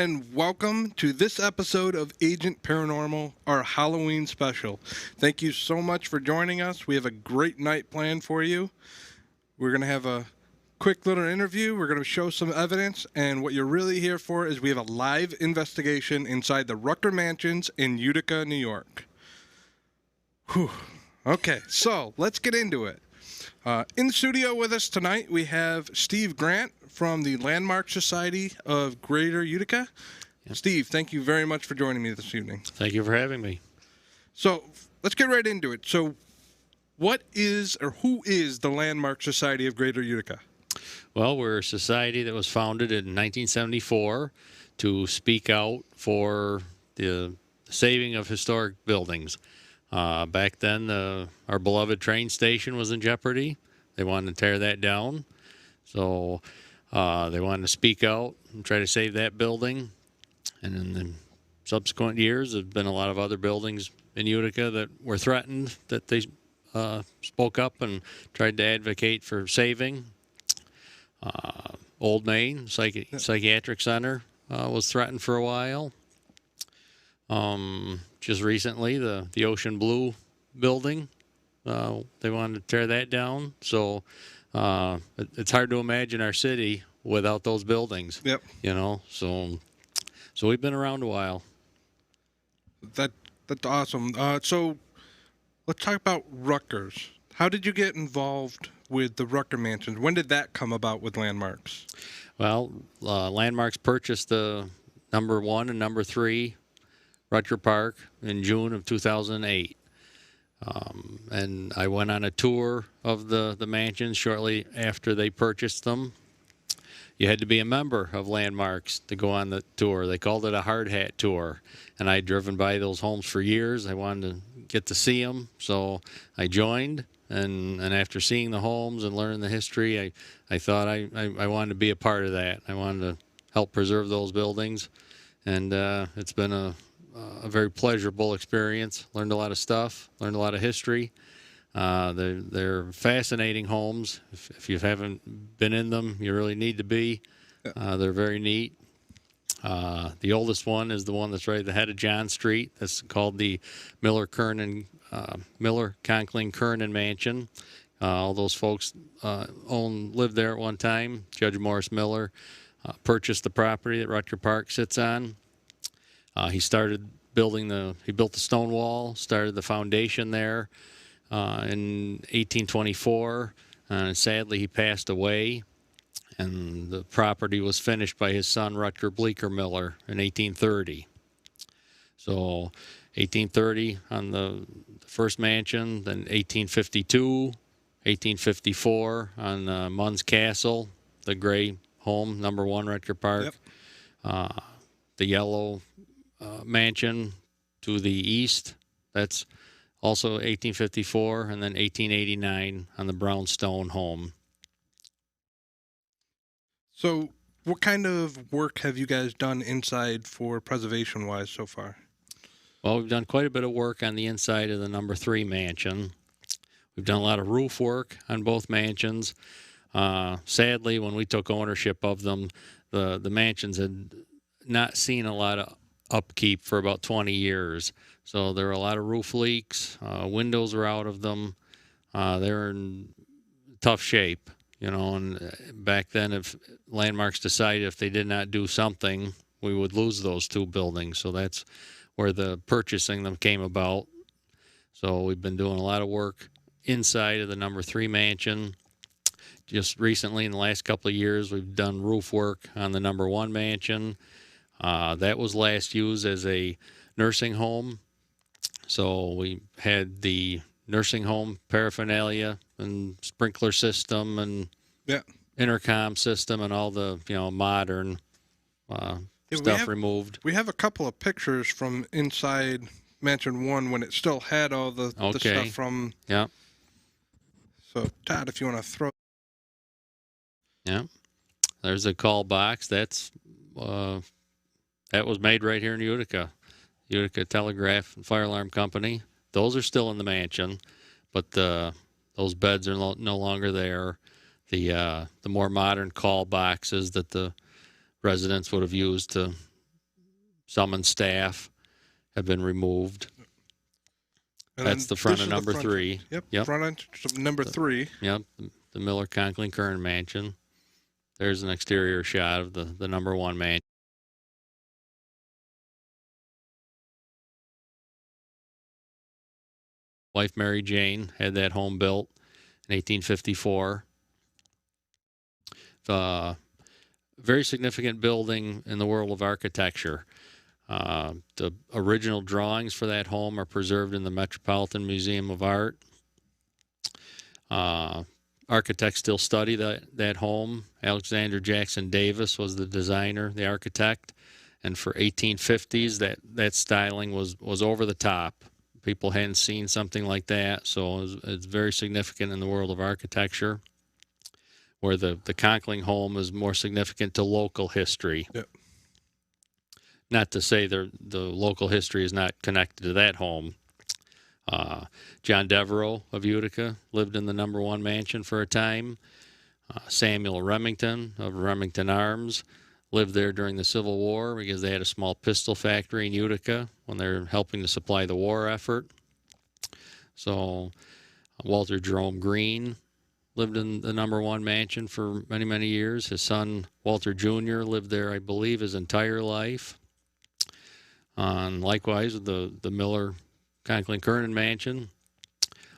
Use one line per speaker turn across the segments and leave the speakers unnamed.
and welcome to this episode of Agent Paranormal, our Halloween special. Thank you so much for joining us. We have a great night planned for you. We're going to have a quick little interview. We're going to show some evidence, and what you're really here for is we have a live investigation inside the Rutger Mansions in Utica, New York. Whew. Okay, so let's get into it. In the studio with us tonight, we have Steve Grant from the Landmark Society of Greater Utica. Yep. Steve, thank you very much for joining me this evening.
Thank you for having me.
So let's get right into it. So what is, or who is the Landmark Society of Greater Utica?
Well, we're a society that was founded in 1974 to speak out for the saving of historic buildings. Back then, our beloved train station was in jeopardy. They wanted to tear that down. So they wanted to speak out and try to save that building. And in the subsequent years, there have been a lot of other buildings in Utica that were threatened that they spoke up and tried to advocate for saving. Old Main Psychiatric Center was threatened for a while. Just recently, the Ocean Blue building, they wanted to tear that down. So it's hard to imagine our city without those buildings.
Yep.
You know, so we've been around a while.
That's awesome. So let's talk about Rutgers. How did you get involved with the Rutger Mansions? When did that come about with Landmarks?
Well, Landmarks purchased the number 1 and number 3 Rutger Park in June of 2008. And I went on a tour of the mansions shortly after they purchased them. You had to be a member of Landmarks to go on the tour. They called it a hard hat tour. And I'd driven by those homes for years. I wanted to get to see them, so I joined. And after seeing the homes and learning the history, I thought I wanted to be a part of that. I wanted to help preserve those buildings. And it's been a very pleasurable experience. Learned a lot of stuff, learned a lot of history. They're fascinating homes. If you haven't been in them, you really need to be. They're very neat. The oldest one is the one that's right at the head of John Street. That's called the Miller Conkling Kernan Mansion. All those folks lived there at one time. Judge Morris Miller purchased the property that Rutger Park sits on. He started he built the stone wall, started the foundation there in 1824. Sadly, he passed away, and the property was finished by his son, Rutger Bleecker Miller, in 1830. So 1830 on the first mansion, then 1852, 1854 on Munn's Castle, the gray home, number 1 Rutger Park. Yep. The yellow mansion to the east, that's also 1854, and then 1889 on the brownstone home.
So what kind of work have you guys done inside for preservation-wise so far?
Well, we've done quite a bit of work on the inside of the number 3 mansion. We've done a lot of roof work on both mansions. Sadly, when we took ownership of them, the mansions had not seen a lot of upkeep for about 20 years. So there were a lot of roof leaks. Windows were out of them. They're in tough shape, you know. And back then, if Landmarks decided if they did not do something, we would lose those 2 buildings. So that's where the purchasing them came about. So we've been doing a lot of work inside of the number 3 mansion. Just recently, in the last couple of years, we've done roof work on the number 1 mansion. That was last used as a nursing home. So we had the nursing home paraphernalia and sprinkler system and intercom system and all the modern stuff removed.
We have a couple of pictures from inside Mansion 1 when it still had all the stuff from...
Yeah.
So, Todd, if you want to throw...
Yeah. There's a call box. That was made right here in Utica. Utica Telegraph and Fire Alarm Company. Those are still in the mansion, but those beds are no longer there. The more modern call boxes that the residents would have used to some in staff have been removed.
And
That's
then
the front
this
of
is
number
front-
3.
Yep. Front entrance of number 3.
Yep, the Miller Conkling Kern Mansion. There's an exterior shot of the number 1 mansion. Wife Mary Jane had that home built in 1854. Very significant building in the world of architecture. The original drawings for that home are preserved in the Metropolitan Museum of Art. Architects still study that home. Alexander Jackson Davis was the designer, the architect, and for 1850s, that styling was over the top. People hadn't seen something like that, so it's very significant in the world of architecture, where the Conkling home is more significant to local history.
Yep.
Not to say the local history is not connected to that home. John Devereaux of Utica lived in the number 1 mansion for a time. Samuel Remington of Remington Arms lived there during the Civil War because they had a small pistol factory in Utica when they were helping to supply the war effort. So Walter Jerome Green lived in the number 1 mansion for many, many years. His son, Walter Jr., lived there, I believe, his entire life. And likewise, the Miller Conkling Kernan Mansion.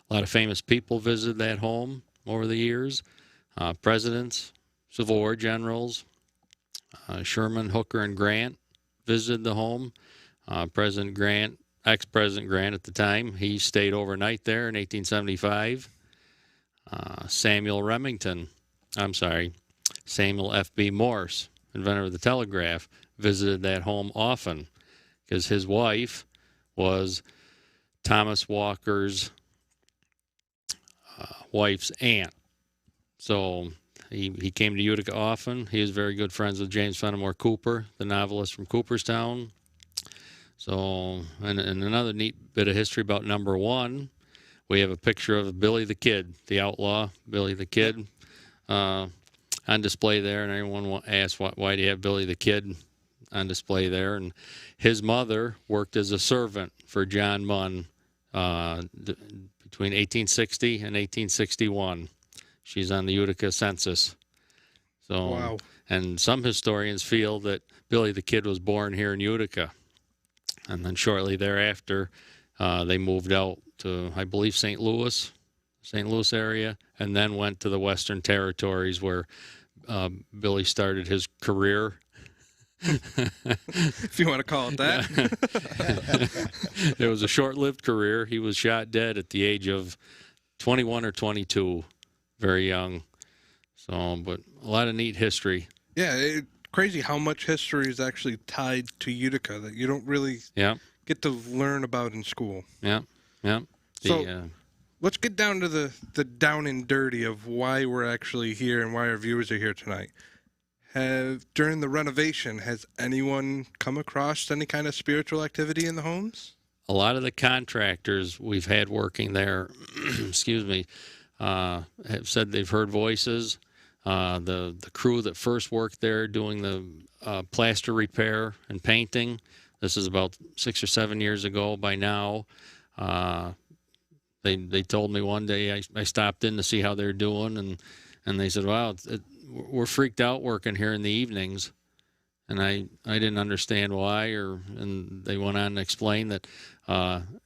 A lot of famous people visited that home over the years. Presidents, Civil War generals, Sherman, Hooker, and Grant visited the home. President Grant, ex-President Grant at the time, he stayed overnight there in 1875. Samuel F.B. Morse, inventor of the telegraph, visited that home often because his wife was Thomas Walker's wife's aunt. So he came to Utica often. He was very good friends with James Fenimore Cooper, the novelist from Cooperstown. So, and another neat bit of history about number 1, we have a picture of Billy the Kid, the outlaw, Billy the Kid, on display there. And everyone asks, why do you have Billy the Kid on display there? And his mother worked as a servant for John Munn between 1860 and 1861. She's on the Utica census. So,
Wow.
And some historians feel that Billy the Kid was born here in Utica. And then shortly thereafter, they moved out to, I believe, St. Louis area, and then went to the Western Territories where Billy started his career.
If you want to call it that.
It was a short-lived career. He was shot dead at the age of 21 or 22, very young. So, but a lot of neat history.
Yeah, crazy how much history is actually tied to Utica that you don't really get to learn about in school.
Yeah.
So let's get down to the down and dirty of why we're actually here and why our viewers are here tonight. During the renovation, has anyone come across any kind of spiritual activity in the homes?
A lot of the contractors we've had working there, have said they've heard voices. The crew that first worked there doing the plaster repair and painting, this is about 6 or 7 years ago by now. They told me one day, I stopped in to see how they're doing, and they said, wow, we're freaked out working here in the evenings. And I didn't understand why, and they went on to explain that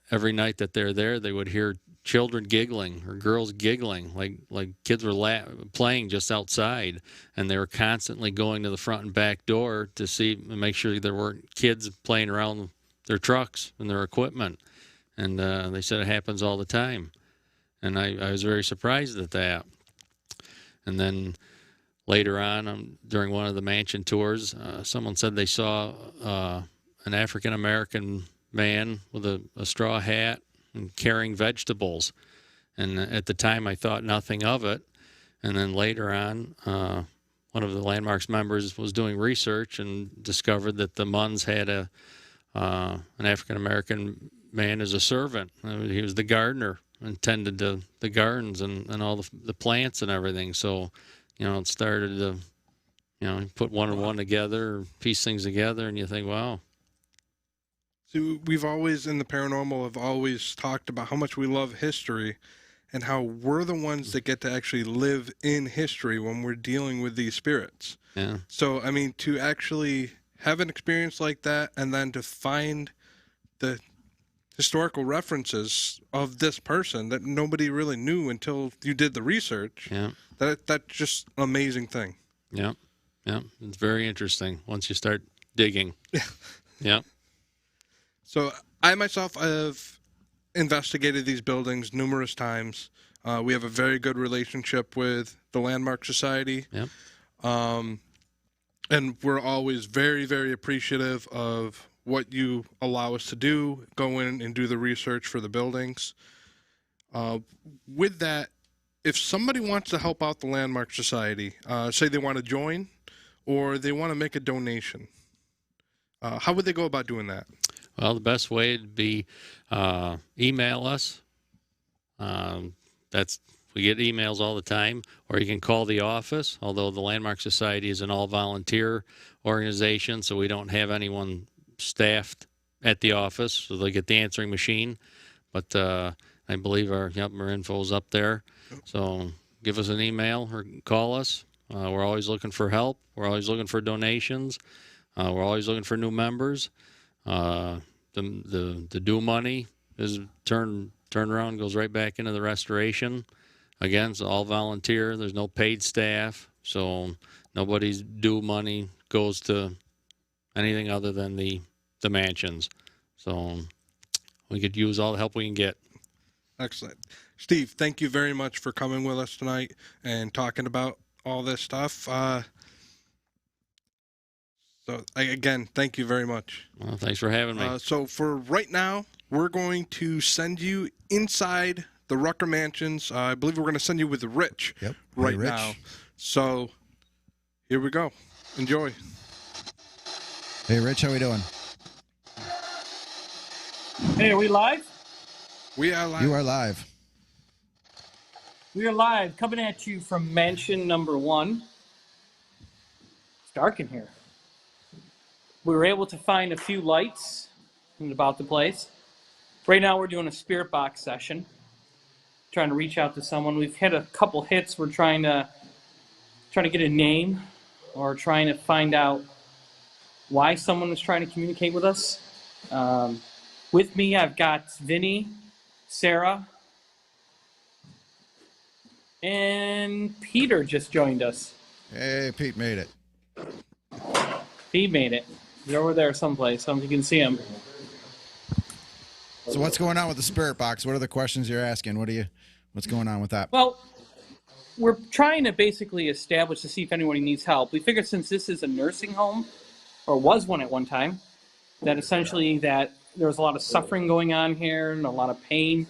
every night that they're there, they would hear children giggling or girls giggling, like kids were playing just outside, and they were constantly going to the front and back door to see and make sure there weren't kids playing around their trucks and their equipment. And they said it happens all the time, and I was very surprised at that. And then later on, during one of the mansion tours, someone said they saw an African-American man with a straw hat and carrying vegetables. And at the time, I thought nothing of it. And then later on, one of the Landmarks members was doing research and discovered that the Munns had an African-American man as a servant. He was the gardener and tended to the gardens and all the plants and everything. So, it started to, put one and one together, piece things together, and you think, wow,
So we've always, in the paranormal, have always talked about how much we love history and how we're the ones that get to actually live in history when we're dealing with these spirits.
Yeah.
So, I mean, to actually have an experience like that and then to find the historical references of this person that nobody really knew until you did the research,
Yeah.
that's just an amazing thing.
Yeah. Yeah. It's very interesting once you start digging. Yeah.
So I myself have investigated these buildings numerous times. We have a very good relationship with the Landmark Society.
Yep.
And we're always very, very appreciative of what you allow us to do, go in and do the research for the buildings. With that, if somebody wants to help out the Landmark Society, say they want to join or they want to make a donation, how would they go about doing that?
Well, the best way would be email us. We get emails all the time, or you can call the office. Although the Landmark Society is an all-volunteer organization, so we don't have anyone staffed at the office, so they get the answering machine. But I believe our info is up there. So give us an email or call us. We're always looking for help. We're always looking for donations. We're always looking for new members. The due money is turned around, goes right back into the restoration. Again, it's all volunteer. There's no paid staff, so nobody's due money goes to anything other than the mansions. So we could use all the help we can get.
Excellent. Steve, thank you very much for coming with us tonight and talking about all this stuff. Again, thank you very much.
Well, thanks for having me.
So for right now, we're going to send you inside the Rutger Mansions. I believe we're going to send you with Rich right
Rich.
now. So here we go. Enjoy.
Hey, Rich, how we doing?
Hey, are we live?
We are live.
You are live.
We are live, coming at you from mansion number 1. It's dark in here. We were able to find a few lights in about the place. Right now we're doing a spirit box session, trying to reach out to someone. We've had a couple hits. We're trying to get a name or trying to find out why someone was trying to communicate with us. With me, I've got Vinny, Sarah, and Peter just joined us.
Hey, Pete made it.
He made it. He's over there someplace. So you can see him.
So what's going on with the spirit box? What are the questions you're asking? What's going on with that?
Well, we're trying to basically establish to see if anybody needs help. We figured since this is a nursing home, or was one at one time, that essentially that there was a lot of suffering going on here and a lot of pain.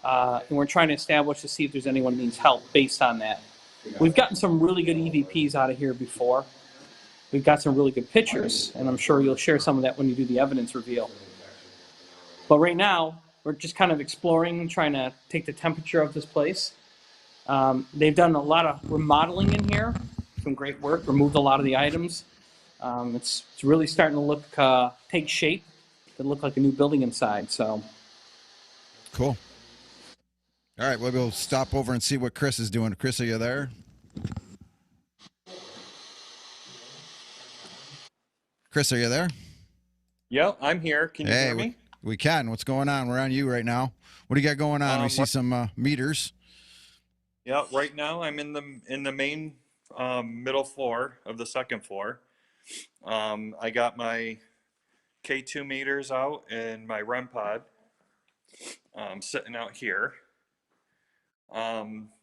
And we're trying to establish to see if there's anyone who needs help based on that. We've gotten some really good EVPs out of here before. We've got some really good pictures, and I'm sure you'll share some of that when you do the evidence reveal. But right now, we're just kind of exploring and trying to take the temperature of this place. They've done a lot of remodeling in here, some great work, removed a lot of the items. It's really starting to look, take shape, to look like a new building inside. So,
Cool. All right, well, we'll stop over and see what Chris is doing. Chris, are you there? Chris, are you there?
Yep, I'm here. Can you hear me?
We can. What's going on? We're on you right now. What do you got going on? We see some meters.
Yeah, right now I'm in the main middle floor of the second floor. I got my K2 meters out and my REM pod sitting out here.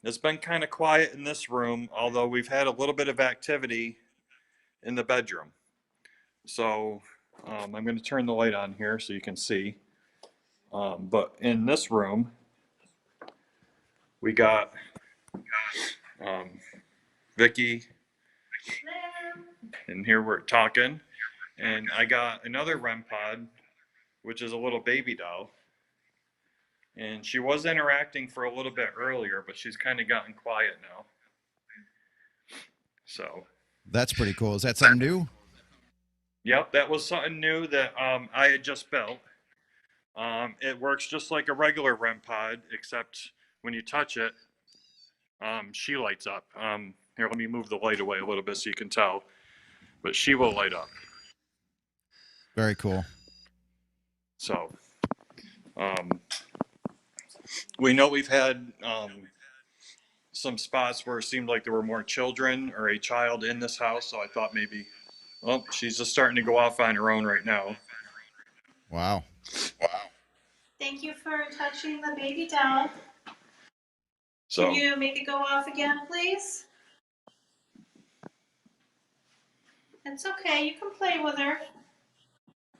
It's been kind of quiet in this room, although we've had a little bit of activity in the bedroom. So I'm going to turn the light on here so you can see. But in this room, we got Vicky, and here we're talking. And I got another REM pod, which is a little baby doll. And she was interacting for a little bit earlier, but she's kind of gotten quiet now. So
That's pretty cool. Is that something new?
Yep, that was something new that I had just built. It works just like a regular REM pod, except when you touch it, she lights up. Here, let me move the light away a little bit so you can tell, but she will light up.
Very cool.
So, we know we've had some spots where it seemed like there were more children or a child in this house, so I thought maybe, oh, she's just starting to go off on her own right now.
Wow.
Thank you for touching the baby doll.
So,
Can you make it go off again, please? It's okay. You can play with her.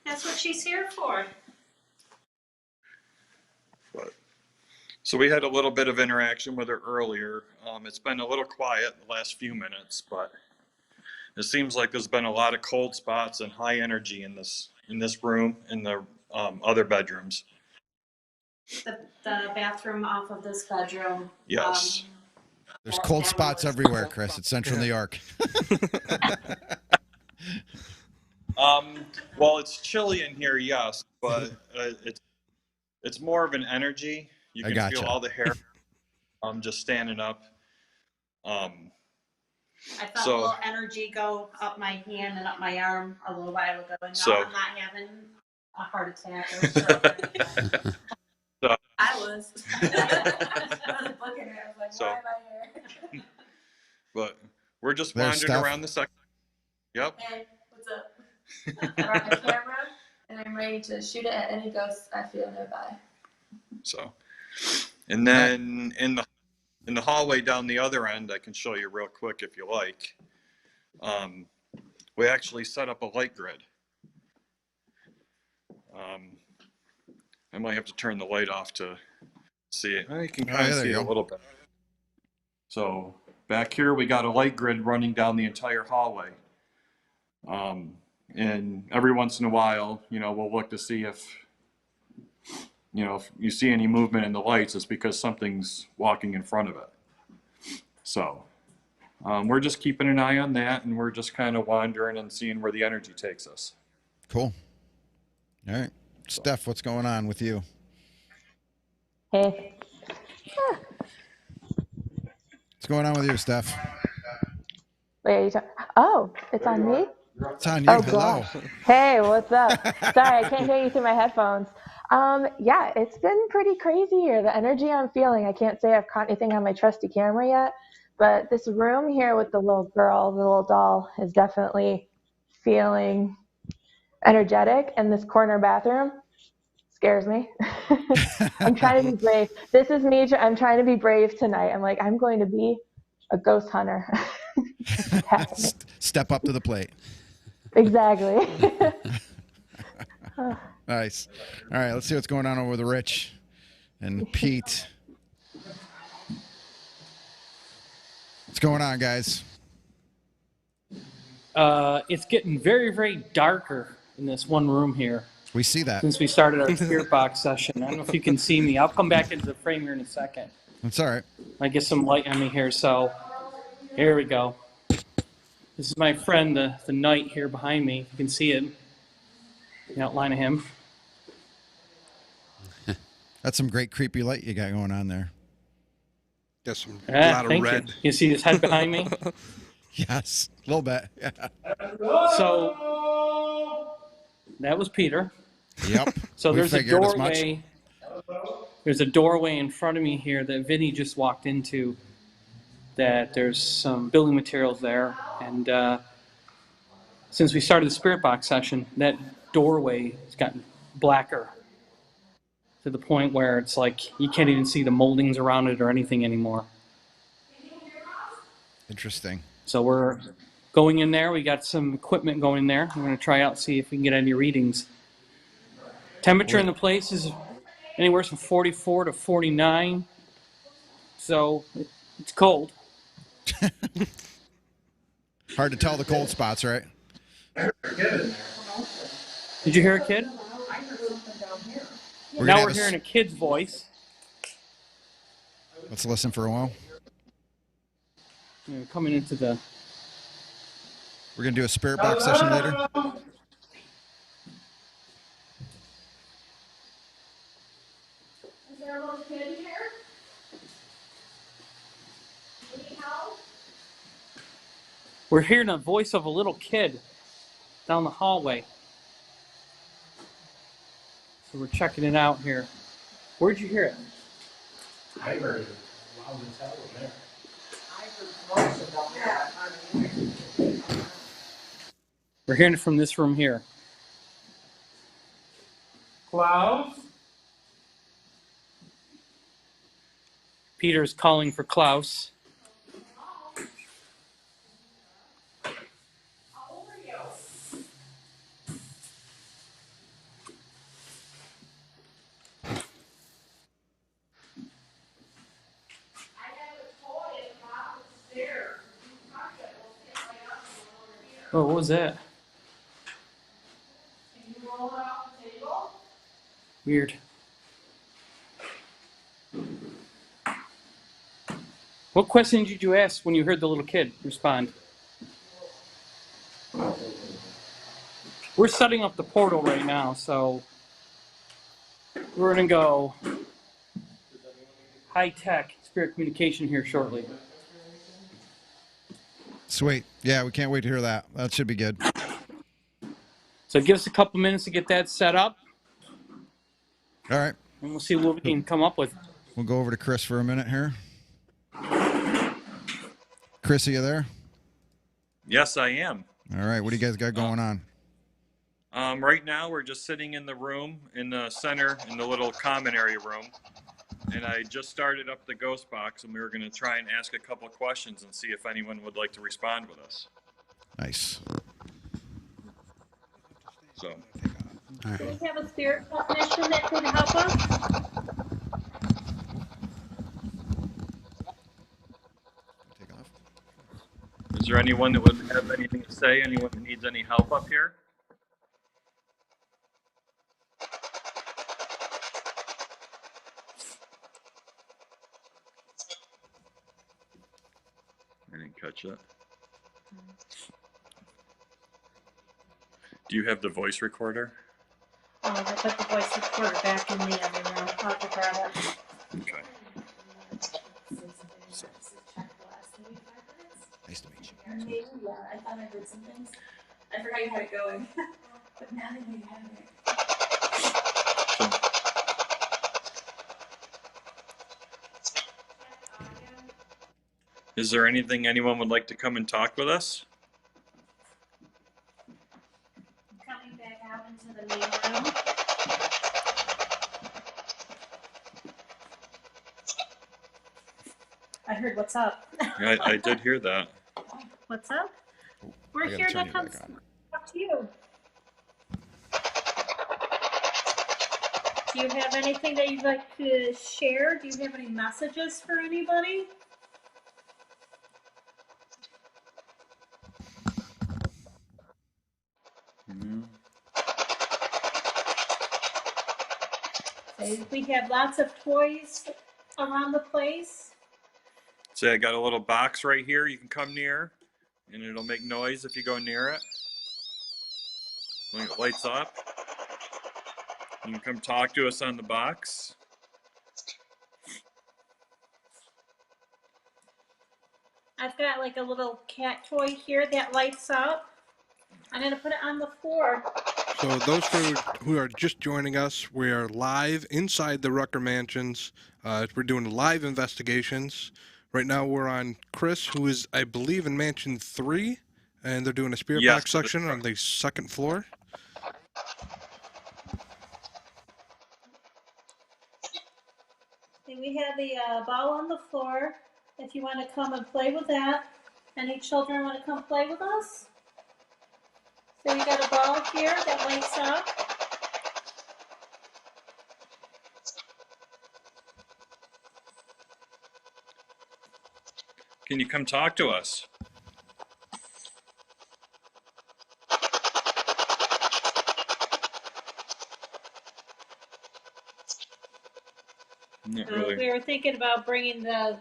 That's what she's here for.
but, so we had a little bit of interaction with her earlier. It's been a little quiet the last few minutes, but it seems like there's been a lot of cold spots and high energy in this room, in the other bedrooms.
The bathroom off of this bedroom.
Yes.
There's cold spots everywhere, Chris. It's Central New York.
Well, it's chilly in here, yes, but it's more of an energy. You
I
can
gotcha.
feel all the hair just standing up.
I felt
So-
a little energy go up my hand and up my arm a little while ago, and now
So-
I'm not having a heart attack or stroke.
So-
I was. I was looking at it. I was like,
So-
why am I here?
But we're just
There's
wandering
stuff.
around the second. Yep.
Hey, what's up? I brought my camera and I'm ready to shoot it at any ghosts I feel nearby.
So, and then in the hallway down the other end, I can show you real quick if you like. We actually set up a light grid. I might have to turn the light off to see it. You can kind
yeah,
of
there
see
you
it a
go.
little bit. So back here, we got a light grid running down the entire hallway. And every once in a while, we'll look to see if you see any movement in the lights, it's because something's walking in front of it. So we're just keeping an eye on that, and we're just kind of wandering and seeing where the energy takes us.
Cool. All right. Steph, what's going on with you?
Hey.
What's going on with you, Steph?
Wait, are you talking? Oh, it's on me?
It's on you.
Oh,
Hello.
gosh. Hey, what's up? Sorry, I can't hear you through my headphones. Yeah, it's been pretty crazy here. The energy I'm feeling, I can't say I've caught anything on my trusty camera yet, but this room here with the little girl, the little doll, is definitely feeling energetic, and this corner bathroom scares me. I'm trying to be brave. This is me. I'm trying to be brave tonight. I'm like, I'm going to be a ghost hunter.
Step up to the plate.
Exactly.
Nice. All right, let's see what's going on over with Rich and Pete. What's going on, guys?
It's getting very, very darker in this one room here
We see that.
since we started our spirit box session. I don't know if you can see me. I'll come back into the frame here in a second.
That's all right.
I get some light on me here. So here we go. This is my friend, the knight here behind me. You can see it, the outline of him.
That's some great creepy light you got going on there.
Got some
Ah,
lot of
thank
red.
you. You see his head behind me?
Yes, a little bit. Yeah.
So that was Peter.
Yep.
So
we
there's a
figured as much.
doorway. There's a doorway in front of me here that Vinny just walked into. That there's some building materials there, and since we started the spirit box session, that doorway has gotten blacker to the point where it's like you can't even see the moldings around it or anything anymore.
Interesting.
So we're going in there. We got some equipment going in there. We're going to try out, see if we can get any readings. Temperature in the place is anywhere from 44 to 49. So it's cold.
Hard to tell the cold spots, right?
Did you hear a kid?
We're gonna
Now
have
we're hearing a kid's voice.
Let's listen for a while.
Coming into the...
We're gonna do a spirit box session later.
there a little kid here? Need help?
We're hearing the voice of a little kid down the hallway. So we're checking it out here. Where'd you hear it?
I heard it loud as hell in there.
We're hearing it from this room here.
Klaus?
Peter's calling for Klaus. Oh, what was that?
Can you roll it off the table?
Weird. What question did you ask when you heard the little kid respond? We're setting up the portal right now, so we're going to go high-tech spirit communication here shortly.
Sweet. Yeah, we can't wait to hear that. That should be good.
So give us a couple minutes to get that set up,
All right.
and we'll see what we can come up with.
We'll go over to Chris for a minute here. Chris, are you there?
Yes, I am.
All right. What do you guys got going on?
Right now, we're just sitting in the room in the center, in the little common area room. And I just started up the ghost box, and we were going to try and ask a couple of questions and see if anyone would like to respond with us.
Nice.
So,
All
Do
right.
we have a spirit technician that could help us?
Take off.
is there anyone that would have anything to say? Anyone that needs any help up here? I didn't catch that. Do you have the voice recorder?
Oh, I put the voice recorder back in the other room. I'll have to grab it.
Okay.
Nice to meet you.
Yeah, I thought I heard some things. I forgot you had it going. But now that you have it.
Is there anything anyone would like to come and talk with us?
Coming back out into the main room. I heard what's up.
I did hear that.
What's up?
I
We're
gotta
here
turn
to
you
come
back on.
talk to you. Do you have anything that you'd like to share? Do you have any messages for anybody? We have lots of toys around the place.
So I got a little box right here you can come near, and it'll make noise if you go near it. When it lights up, you can come talk to us on the box.
I've got like a little cat toy here that lights up. I'm gonna put it on the floor.
So those who are just joining us, we are live inside the Rutger Mansions. We're doing live investigations. Right now we're on Chris, who is, I believe, in Mansion 3, and they're doing a spirit
Yes,
box section on the second floor.
And we have the ball on the floor. If you want to come and play with that. Any children want to come play with us? So we got a ball here that lights up.
Can you come talk to us? Not really.
We were thinking about bringing it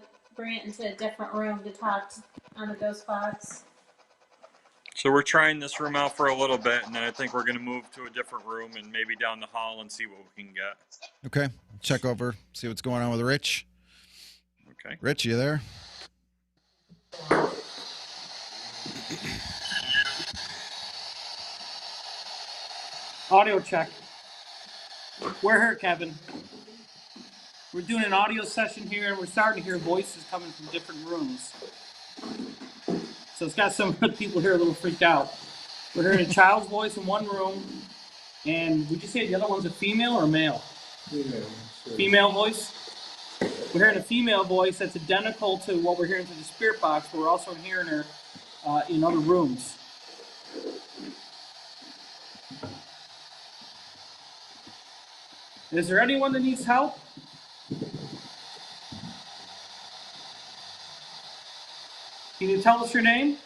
into a different room to talk on the ghost box.
So we're trying this room out for a little bit, and then I think we're going to move to a different room and maybe down the hall and see what we can get.
Okay. Check over, see what's going on with Rich.
Okay.
Rich, you there?
Audio check. We're here, Kevin. We're doing an audio session here, and we're starting to hear voices coming from different rooms. So it's got some people here a little freaked out. We're hearing a child's voice in one room, and would you say the other one's a female or a male?
Female.
Female voice? We're hearing a female voice that's identical to what we're hearing through the spirit box, but we're also hearing her in other rooms. Is there anyone that needs help? Can you tell us your name?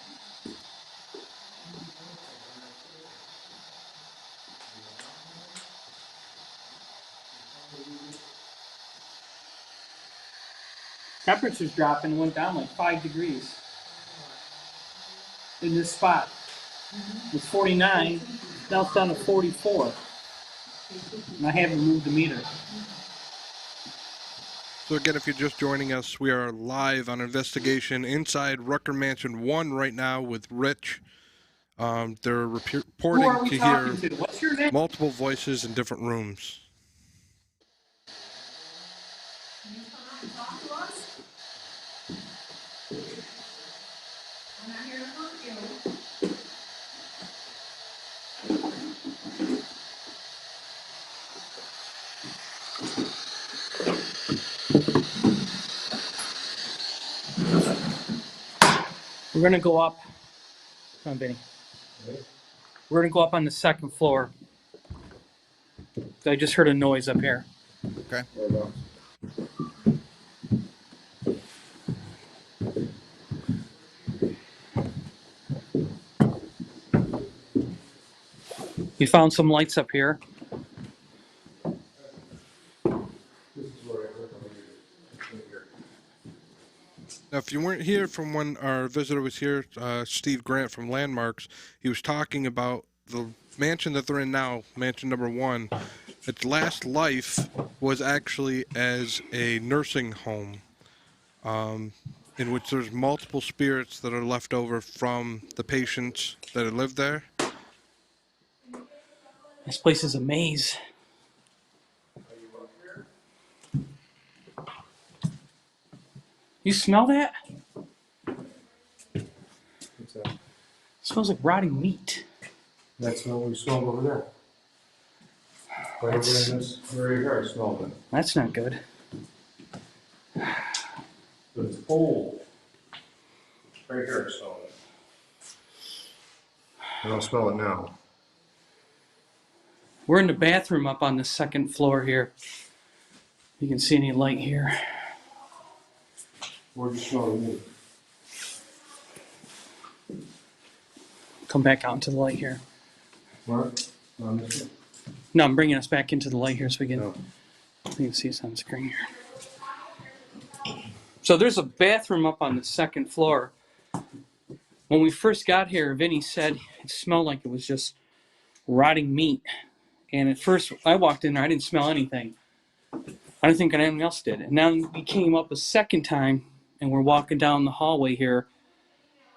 Temperature's dropping, it went down like 5 degrees in this spot. It's 49, now it's down to 44. And I haven't moved the meter.
So again, if you're just joining us, we are live on investigation inside Rutger Mansion 1 right now with Rich. They're reporting to hear
What's your name?
multiple voices in different rooms.
Can you come up and talk to us? I'm not here to hurt you.
We're gonna go up. Come on, Benny. We're gonna go up on the second floor. I just heard a noise up here.
Okay.
We found some lights up here.
Now, if you weren't here from when our visitor was here, Steve Grant from Landmarks, he was talking about the mansion that they're in now, mansion number 1. Its last life was actually as a nursing home, in which there's multiple spirits that are left over from the patients that had lived there.
This place is a maze. You smell that?
What's that?
It smells like rotting meat.
That's what we smelled over there. Right over in this area here, I smelled it.
That's not good.
But it's old. Right here, I smelled it. I don't smell it now.
We're in the bathroom up on the second floor here. You can see any light here.
Where'd you smell the meat?
Come back out into the light here.
What? On this one?
No, I'm bringing us back into the light here so we can,
No.
you can see us on the screen here. So there's a bathroom up on the second floor. When we first got here, Vinny said it smelled like it was just rotting meat. And at first, I walked in there, I didn't smell anything. I don't think anyone else did. And now we came up a second time, and we're walking down the hallway here,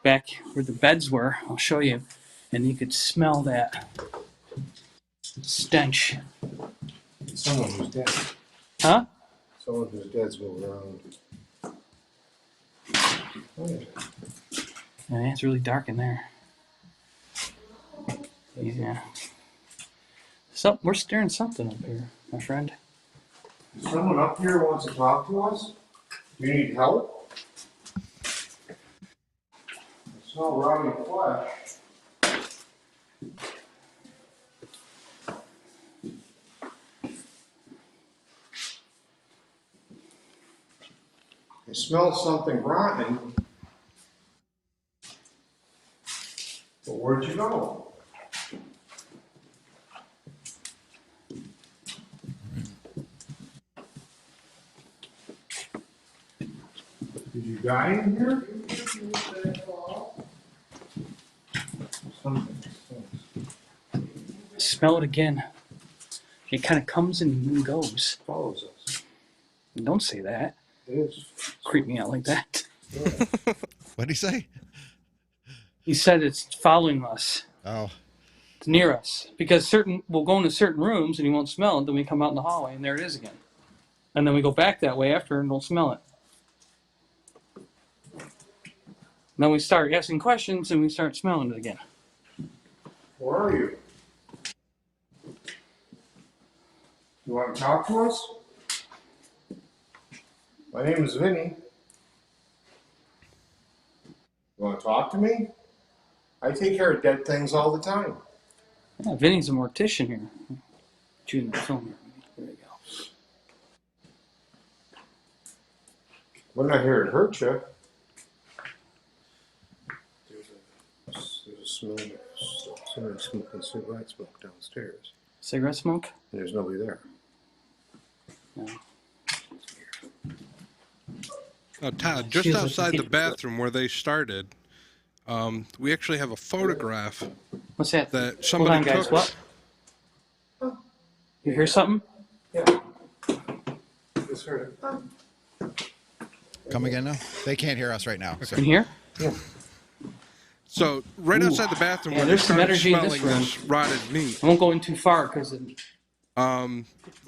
back where the beds were. I'll show you. And you could smell that stench.
Someone who's dead.
Huh?
Someone who's dead's moving around. Oh, yeah.
Yeah, it's really dark in there. Yeah. So we're staring something up here, my friend.
Someone up here wants to talk to us? Do you need help? I smell rotting flesh. I smell something rotten. But where'd you go? Did you die in here?
smell it again. It kind of comes and goes.
Follows us.
Don't say that.
It is.
Creep me out like that.
What'd he say?
He said it's following us.
Oh,
It's near us. Because we'll go into certain rooms and you won't smell it. Then we come out in the hallway and there it is again. And then we go back that way after and don't smell it. Then we start asking questions and we start smelling it again.
Where are you? You want to talk to us? My name is Vinny. You want to talk to me? I take care of dead things all the time.
Yeah, Vinny's a mortician here. Shooting the film here. There you go.
We're not here to hurt you. There's a smell of somebody smoking cigarette smoke downstairs.
Cigarette smoke?
And there's nobody there.
No.
Oh, Todd, just
Feels like
outside
you
the
get-
bathroom where they started, we actually have a photograph
What's that?
that
Hold
somebody
on, guys.
took.
What? You hear something?
Yeah. Just heard it.
come again now? They can't hear us right now. So.
In here?
So right outside the bathroom
Yeah,
where they
there's some
started
energy in this
smelling
room.
this rotted meat,
I won't go in too far because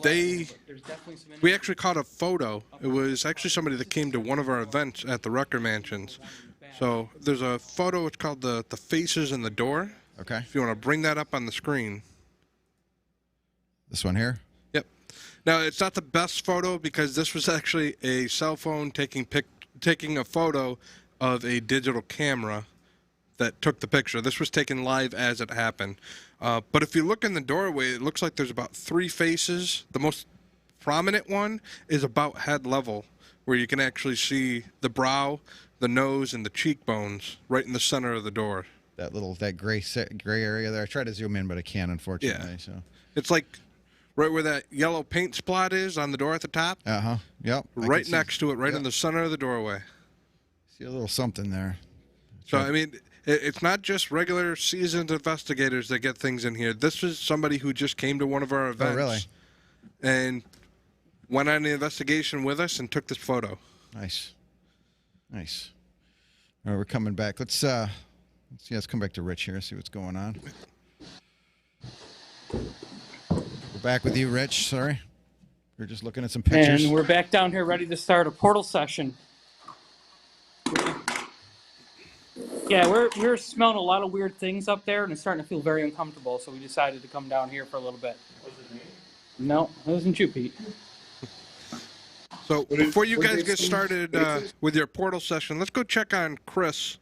they
there's definitely some energy.
we actually caught a photo. It was actually somebody that came to one of our events at the Rutger Mansions. So there's a photo. It's called the faces in the door.
Okay.
If you want to bring that up on the screen.
This one here?
Yep. Now it's not the best photo because this was actually a cell phone taking a photo of a digital camera that took the picture. This was taken live as it happened. But if you look in the doorway, it looks like there's about 3 faces. The most prominent one is about head level, where you can actually see the brow, the nose, and the cheekbones right in the center of the door.
That gray area there. I tried to zoom in, but I can't, unfortunately.
Yeah.
So.
It's like right where that yellow paint spot is on the door at the top.
Uh-huh. Yep. I
Right
can see-
next to it, right
yep.
in the center of the doorway.
See a little something there.
So, I mean, it's not just regular seasoned investigators that get things in here. This is somebody who just came to one of our events.
Oh, really?
And went on the investigation with us and took this photo.
Nice. Nice. All right, we're coming back. Let's come back to Rich here, see what's going on. We're back with you, Rich. Sorry. We're just looking at some pictures.
And we're back down here ready to start a portal session. Yeah, we're smelling a lot of weird things up there, and it's starting to feel very uncomfortable. So we decided to come down here for a little bit.
Was it me?
No, it wasn't you, Pete.
So before you guys get
see
started
faces?
with your portal session, let's go check on Chris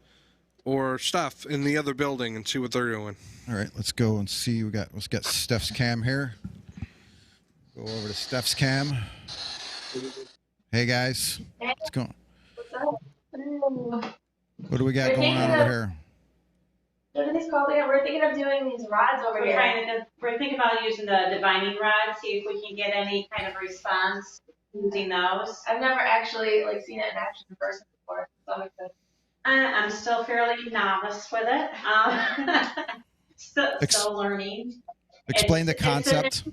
or Steph in the other building and see what they're doing.
All right, let's go and see. Let's get Steph's cam here. Go over to Steph's cam. Hey guys, what's going? What do we got
We're
going on
thinking
over
of-
here?
What are these called again? We're thinking of doing these rods over here.
We're thinking about using the divining rod, see if we can get any kind of response using those.
I've never actually seen it in action in person before, so I'm excited.
I'm still fairly novice with it. Still learning.
Explain the
It's
concept.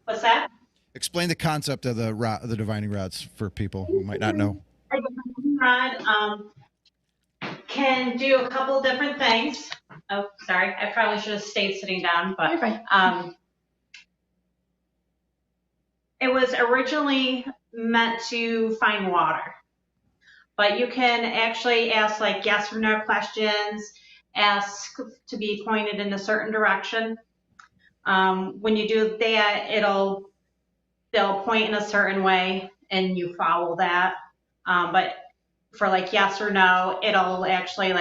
What's that?
Explain the concept of the divining rods for people who might not know.
A divining rod can do a couple different things. Oh, sorry, I probably should have stayed sitting down, but
You're fine.
it was originally meant to find water, but you can actually ask yes or no questions, ask to be pointed in a certain direction. When you do that, they'll point in a certain way and you follow that. But for yes or no, it'll actually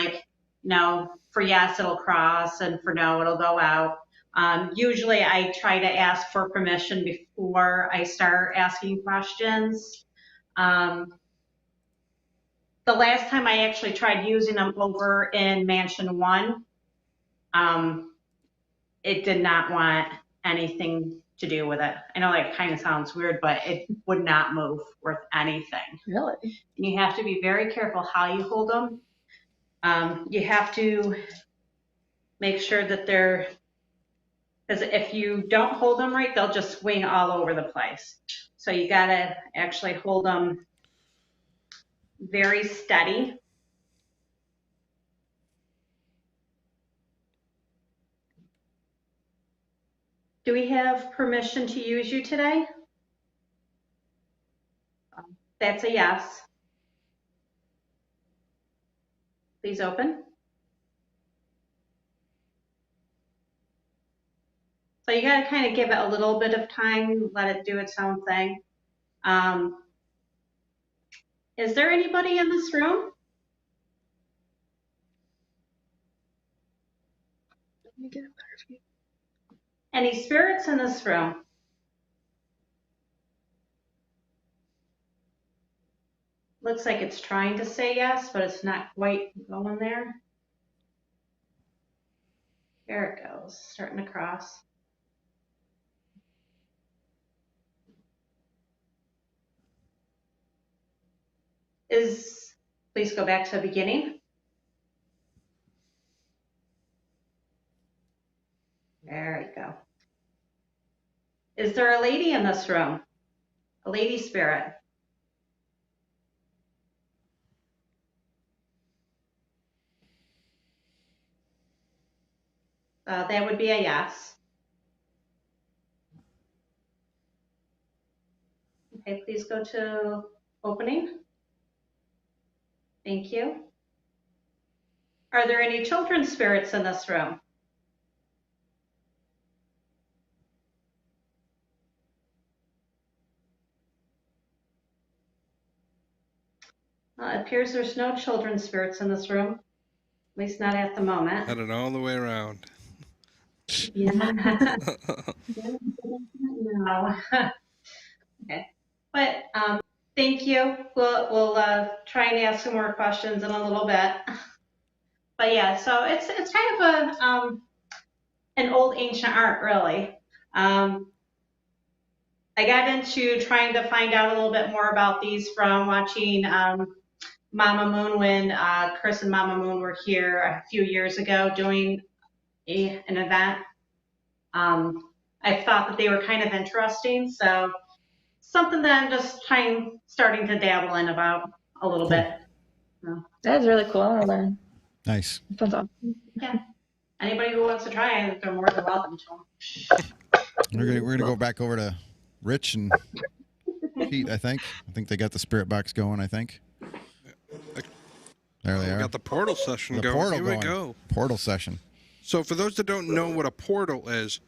no, for yes, it'll cross, and for no, it'll go out. Usually I try to ask for permission before I start asking questions. The last time I actually tried using them over in Mansion 1, it did not want anything to do with it. I know that kind of sounds weird, but it would not move with anything.
Really?
And you have to be very careful how you hold them. You have to make sure that they're Because if you don't hold them right, they'll just swing all over the place. So you gotta actually hold them very steady. Do we have permission to use you today? That's a yes. Please open. So you got to kind of give it a little bit of time, let it do its own thing. Is there anybody in this room? Any spirits in this room? Looks like it's trying to say yes, but it's not quite going there. There it goes, starting to cross. Please go back to the beginning. There you go. Is there a lady in this room? A lady spirit? That would be a yes. Okay, please go to opening. Thank you. Are there any children's spirits in this room? It appears there's no children's spirits in this room, at least not at the moment.
Had it all the way around.
Yeah. No. Okay, but thank you. We'll try and ask some more questions in a little bit. But yeah, so it's kind of a an old ancient art, really. I got into trying to find out a little bit more about these from watching Mama Moon when Chris and Mama Moon were here a few years ago doing an event. I thought that they were kind of interesting, so something that I'm just starting to dabble in about a little bit. So.
That's really cool. I want to learn.
Nice.
Sounds awesome.
Yeah. Anybody who wants to try it, they're more than welcome to.
We're gonna go back over to Rich and Pete. I think they got the spirit box going. I think. There they are.
Got the portal session
the
going.
Portal
Here
going.
we go.
Portal session.
So for those that don't know what a portal is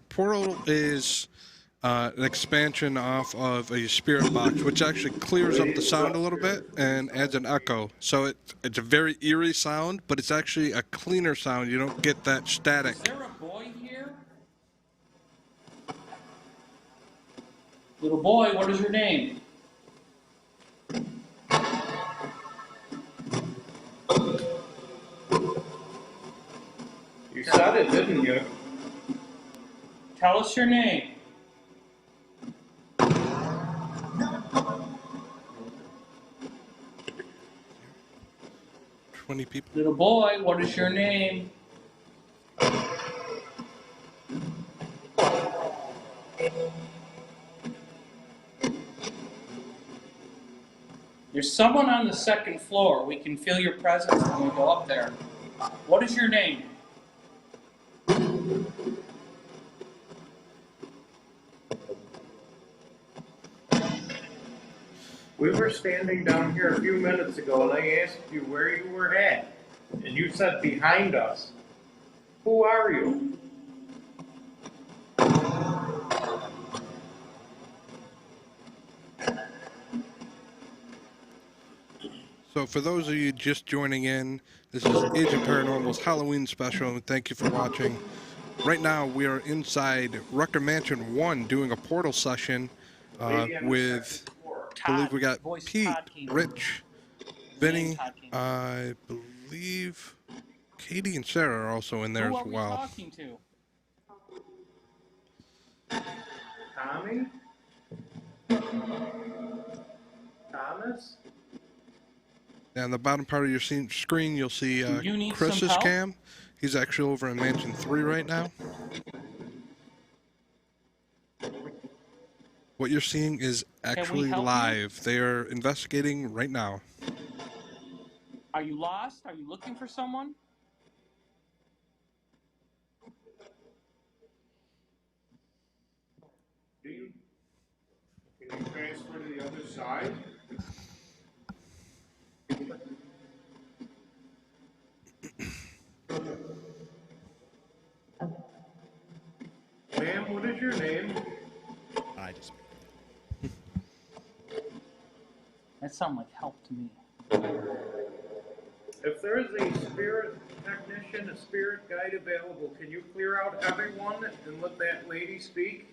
an expansion off of a spirit box, which actually clears up the sound a little bit and adds an echo. So it's a very eerie sound, but it's actually a cleaner sound. You don't get that static.
Is there a boy here? Little boy, what is your name?
You said it, didn't you?
Tell us your name.
20 people.
Little boy, what is your name? There's someone on the second floor. We can feel your presence when we go up there. What is your name?
We were standing down here a few minutes ago and I asked you where you were at. And you said behind us. Who are you?
So for those of you just joining in, this is Agent Paranormal's Halloween special, and thank you for watching. Right now we are inside Rutger Mansion 1 doing a portal session with, I believe we got Pete, Rich, Vinny, I believe Katie and Sarah are also in there as well.
Talking to?
Tommy? Thomas?
And on the bottom part of your screen, you'll see
You need some
Chris's
help?
cam. He's actually over in Mansion 3 right now. What you're seeing is actually
help you?
live. They are investigating right now.
Are you lost? Are you looking for someone?
Can you transfer to the other side? Ma'am, what is your name?
I just.
That sounds like help to me.
If there is a spirit technician, a spirit guide available, can you clear out everyone and let that lady speak?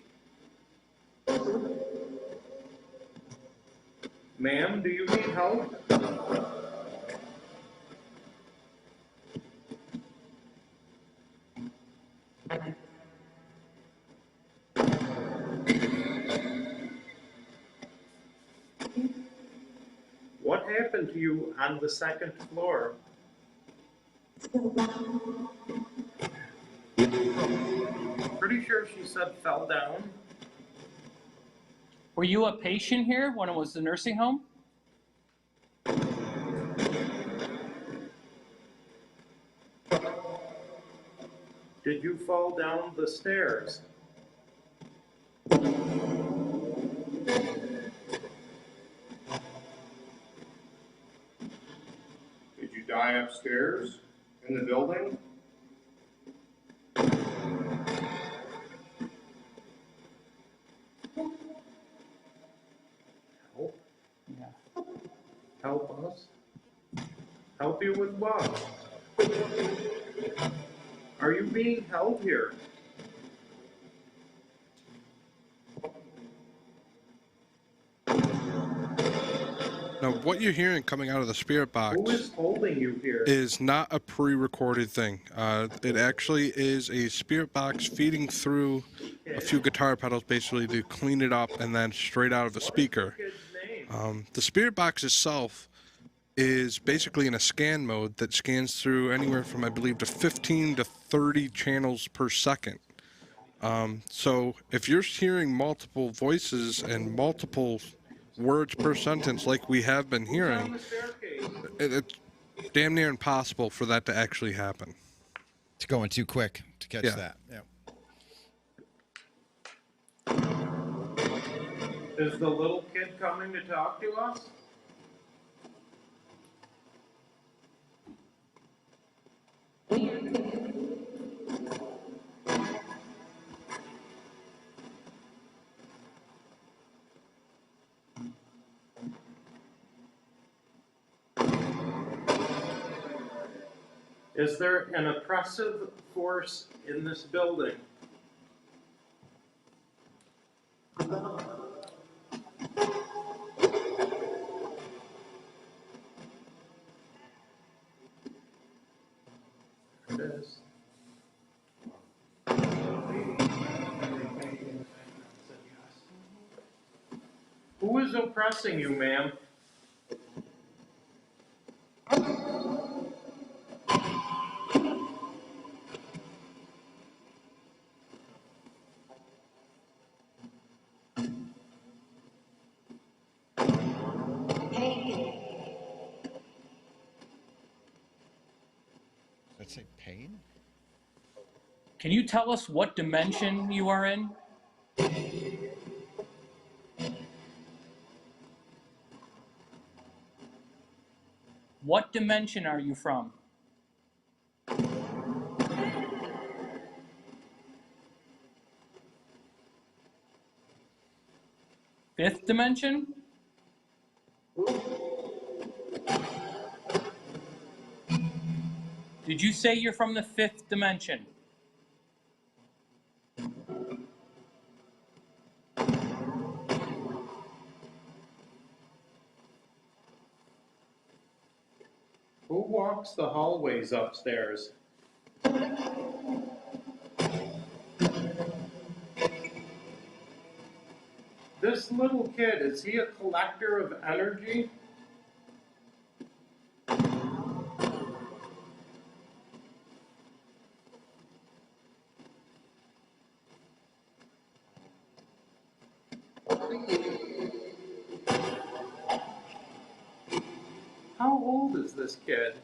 Ma'am, do you need help? What happened to you on the second floor? Pretty sure she said fell down.
Were you a patient here when it was the nursing home?
Did you fall down the stairs? Did you die upstairs in the building? Help?
Yeah.
Help us? Help you with what? Are you being held here?
Now, what you're hearing coming out of the spirit box
Who is holding you here?
is not a pre-recorded thing. It actually is a spirit box feeding through a few guitar pedals, basically to clean it up, and then straight out of a speaker.
Kid's name?
The spirit box itself is basically in a scan mode that scans through anywhere from, I believe, to 15 to 30 channels per second. So if you're hearing multiple voices and multiple words per sentence like we have been
On
hearing,
the staircase.
it's damn near impossible for that to actually happen.
It's going too quick to catch
Yeah.
that. Yeah.
Is the little kid coming to talk to us? Is there an oppressive force in this building? It is. Who is oppressing you, ma'am?
Let's say pain.
Can you tell us what dimension you are in? What dimension are you from? Fifth dimension? Did you say you're from the fifth dimension?
Who walks the hallways upstairs? This little kid, is he a collector of energy?
old is this kid?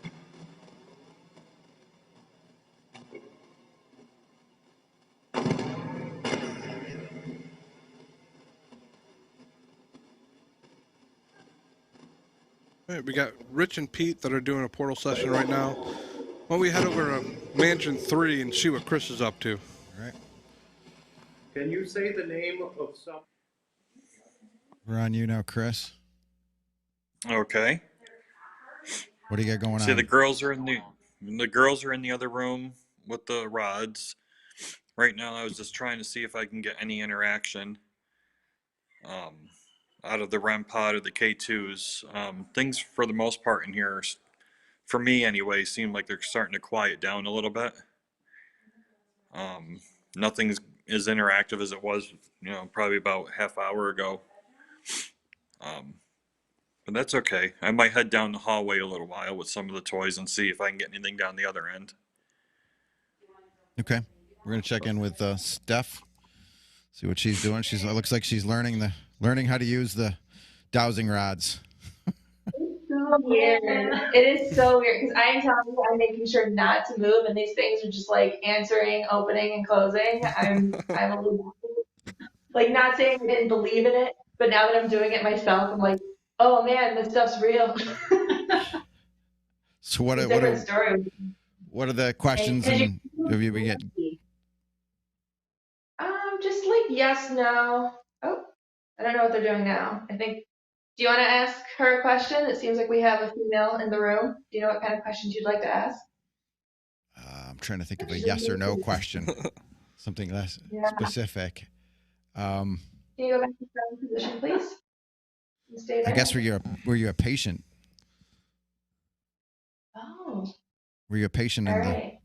All right, we got Rich and Pete that are doing a portal session right now. Why don't we head over to Mansion 3 and see what Chris is up to?
All right.
Can you say the name of some?
We're on you now, Chris.
Okay.
What do you got going
See,
on?
the girls are in the other room with the rods. Right now, I was just trying to see if I can get any interaction out of the REM pod or the K2s. Things, for the most part, in here, for me anyway, seem like they're starting to quiet down a little bit. Nothing's as interactive as it was, probably about half hour ago. But that's okay. I might head down the hallway a little while with some of the toys and see if I can get anything down the other end.
Okay. We're gonna check in with Steph. See what she's doing. It looks like she's learning how to use the dowsing rods.
So weird. It is so weird because I am telling you, I'm making sure not to move, and these things are just like answering, opening, and closing. I'm a little like not saying I didn't believe in it, but now that I'm doing it myself, I'm like, oh man, this stuff's real.
So what are the questions and have you been getting?
Just like yes, no. Oh, I don't know what they're doing now. I think. Do you want to ask her a question? It seems like we have a female in the room. Do you know what kind of questions you'd like to ask?
I'm trying to think of a yes or no question. Something less specific.
Can you go back to your position, please? And stay there.
I guess were you a patient?
Oh.
Were you a patient
All
in
right.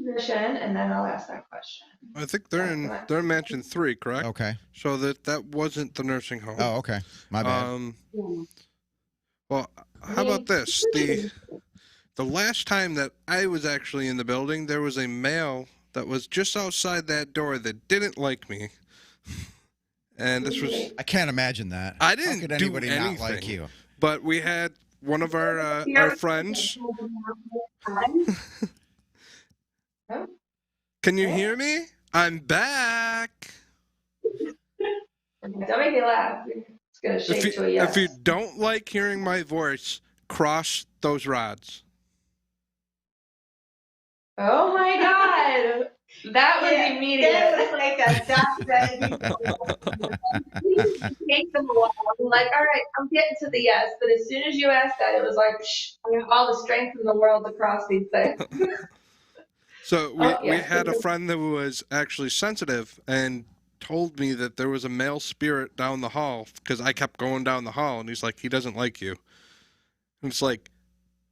Position, and then I'll ask that question.
I think they're in Mansion 3, correct?
Okay.
So that wasn't the nursing home.
Oh, okay. My bad.
Well, how about this? The last time that I was actually in the building, there was a male that was just outside that door that didn't like me. And this was...
I can't imagine that.
I didn't
How could
do
anybody
anything.
not like you?
But we had one of our friends... Can you hear me? I'm back.
Don't make me laugh. It's gonna shake to a yes.
If you don't like hearing my voice, cross those rods.
Oh my god, that was immediate.
That was like a
Take them a while. I'm like, all right, I'm getting to the yes, but as soon as you asked that, it was like, I have all the strength in the world to cross these things.
So we had a friend that was actually sensitive and told me that there was a male spirit down the hall because I kept going down the hall, and he's like, he doesn't like you. And it's like,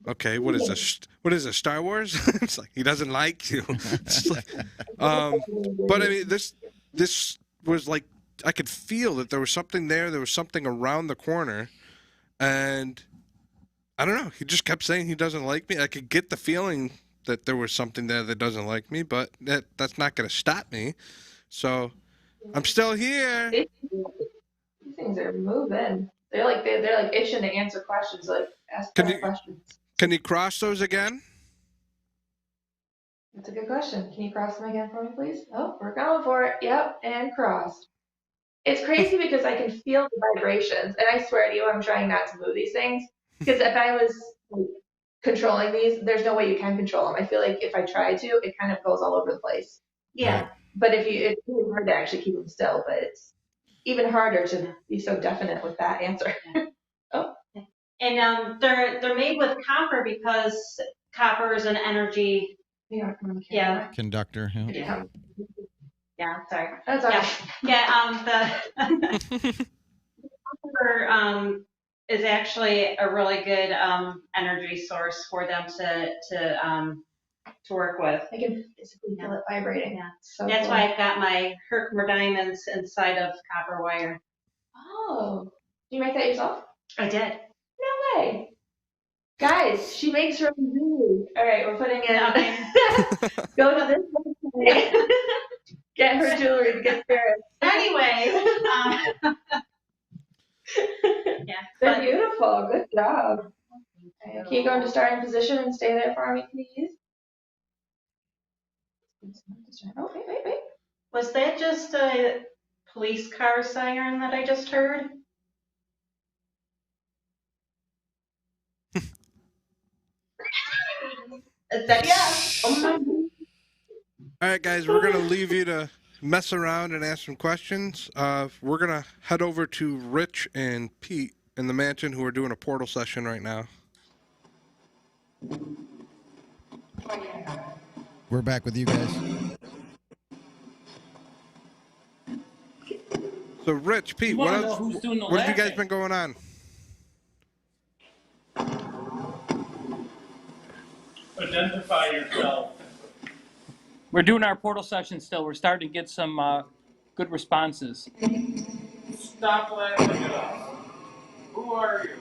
okay, what is this? What is this, Star Wars? It's like, he doesn't like you. It's like, but I mean, this was like, I could feel that there was something there. There was something around the corner, and I don't know. He just kept saying he doesn't like me. I could get the feeling that there was something there that doesn't like me, but that's not going to stop me. So I'm still here.
These things are moving. They're like itching to answer questions. Like ask questions.
Can you cross those again?
That's a good question. Can you cross them again for me, please? Oh, we're going for it. Yep, and crossed. It's crazy because I can feel the vibrations, and I swear to you, I'm trying not to move these things because if I was controlling these, there's no way you can control them. I feel like if I try to, it kind of goes all over the place.
Yeah.
But it's really hard to actually keep them still, but it's even harder to be so definite with that answer. Oh.
And they're made with copper because copper is an energy.
Yeah.
Conductor.
Yeah.
Yeah. Sorry.
That's all right.
Yeah. The copper is actually a really good energy source for them to work with.
I can physically feel it vibrating.
Yeah.
So
that's
cool.
why I've got my Herkimer diamonds inside of copper wire.
Oh. Did you make that yourself?
I did.
No way. Guys, she makes her own jewelry. All right, we're putting in.
Okay.
Go to this website. Get her jewelry to get spirit.
Anyway. Yeah.
They're beautiful. Good job. Okay, can you go into starting position and stay there for me, please? Oh, wait.
Was that just a police car siren that I just heard? Is that yes? Oh no.
All right, guys, we're going to leave you to mess around and ask some questions. We're going to head over to Rich and Pete in the mansion who are doing a portal session right now.
We're back with you guys.
So, Rich, Pete, what else? What have you guys been going on?
Identify yourself. We're doing our portal session still. We're starting to get some good responses.
Stop laughing at us. Who are you?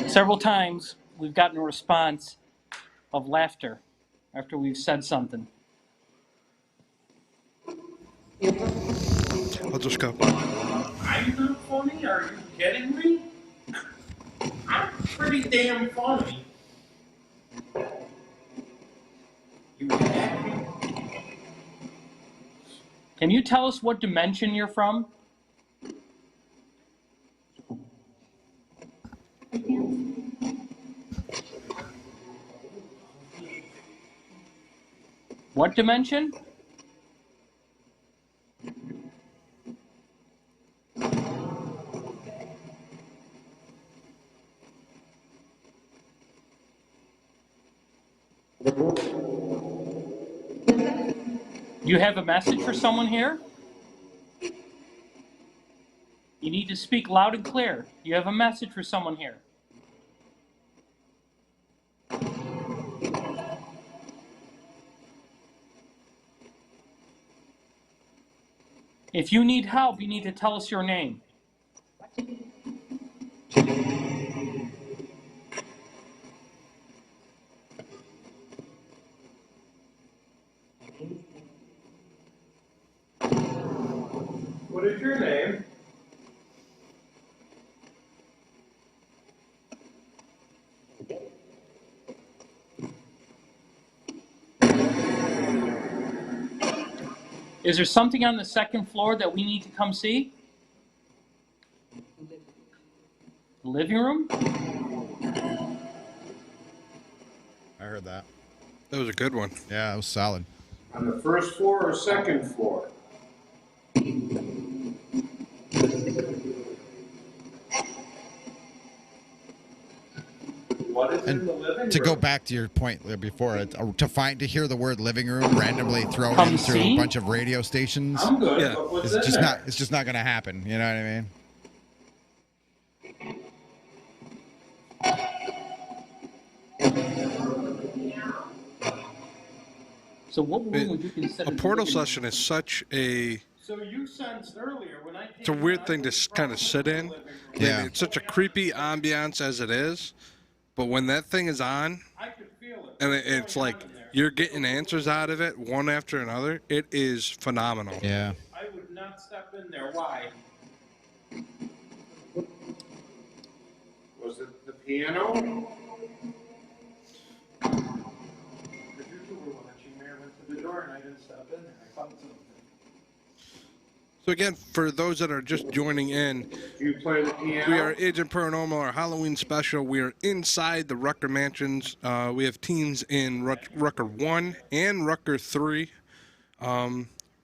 Several times we've gotten a response of laughter after we've said something.
I'll just go.
I'm not funny? Are you kidding me? I'm pretty damn funny. You happy?
Can you tell us what dimension you're from? What dimension? You have a message for someone here? You need to speak loud and clear. You have a message for someone here. If you need help, you need to tell us your name.
What is your name?
Is there something on the second floor that we need to come see? The living room?
I heard that.
That was a good one.
Yeah, it was solid.
On the first floor or second floor? What is in the living room?
To go back to your point before, to hear the word living room randomly thrown
Come
in through
see?
a bunch of radio stations,
I'm good,
Yeah.
but what's
it's
in
just
there?
not. It's just not going to happen. You know what I mean?
So what room would you consider?
A portal session is such a
So you sensed earlier when I came
it's a weird thing to kind of sit in.
Yeah.
It's such a creepy ambiance as it is, but when that thing is on,
I could feel it.
and it's like you're getting answers out of it one after another, it is phenomenal.
Yeah.
I would not step in there. Why? Was it the piano? Because you two were watching me. I went to the door and I didn't step in there. I felt something.
So again, for those that are just joining in,
Do you play the piano?
we are Agent Paranormal, our Halloween special. We are inside the Rutger mansions. We have teams in Rutger 1 and Rutger 3.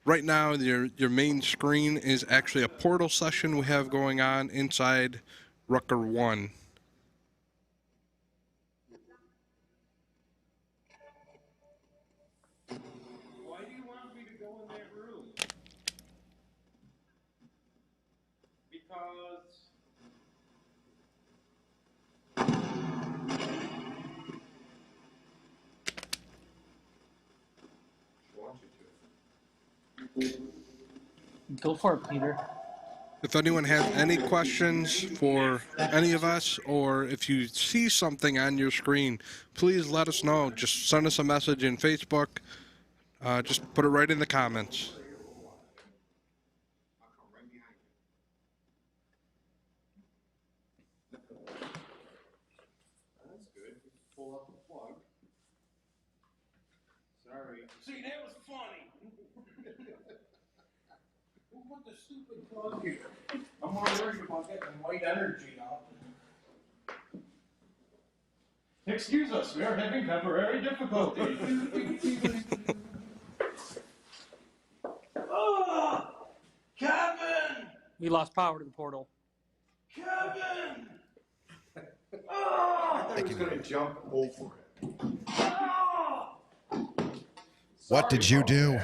Right now, your main screen is actually a portal session we have going on inside Rutger 1.
Why do you want me to go in that room? Because I want you to.
Go for it, Peter.
If anyone has any questions for any of us, or if you see something on your screen, please let us know. Just send us a message in Facebook. Just put it right in the comments.
Alright. See, that was funny. Who put the stupid plug here? I'm more worried about getting white energy out. Excuse us, we are having temporary difficulties. Oh, Kevin!
We lost power to the portal.
Kevin! Oh! I thought he was going to jump over it. Oh!
What did you do?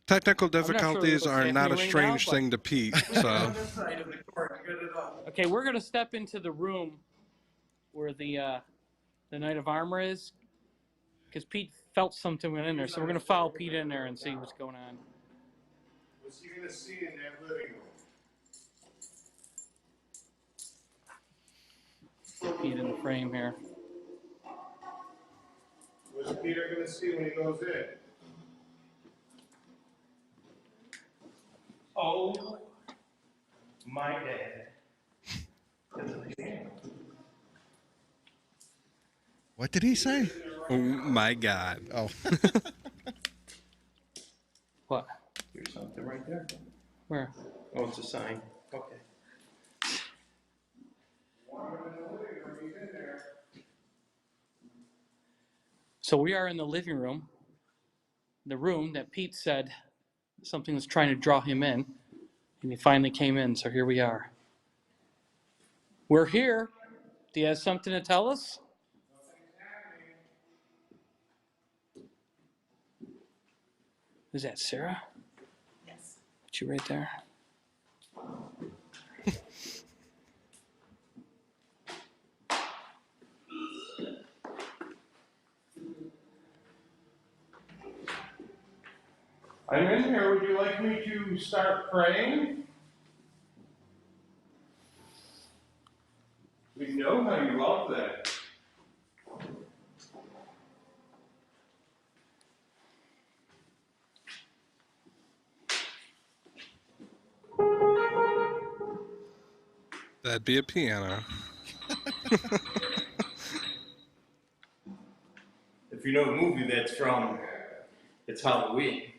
Technical
sure
difficulties
what's
are not a
happening right
strange
now, but-
thing to Pete, so.
Okay, we're gonna step into the room where the Knight of Armor is, because Pete felt something went in there. So we're gonna follow Pete in there and see what's going on.
What's he going to see in that living room?
Pete in the frame here.
What's Peter going to see when he goes in? Oh, my dad.
What did he say?
Oh my God.
Oh.
What?
Here's something right there.
Where?
Oh, it's a sign. Okay.
So we are in the living room, the room that Pete said something was trying to draw him in, and he finally came in. So here we are. We're here. Do you have something to tell us? Is that Sarah?
Yes.
Put you right there.
I'm in here. Would you like me to start praying? We know how you love that.
That'd be a piano.
If you know the movie that's from, it's Halloween.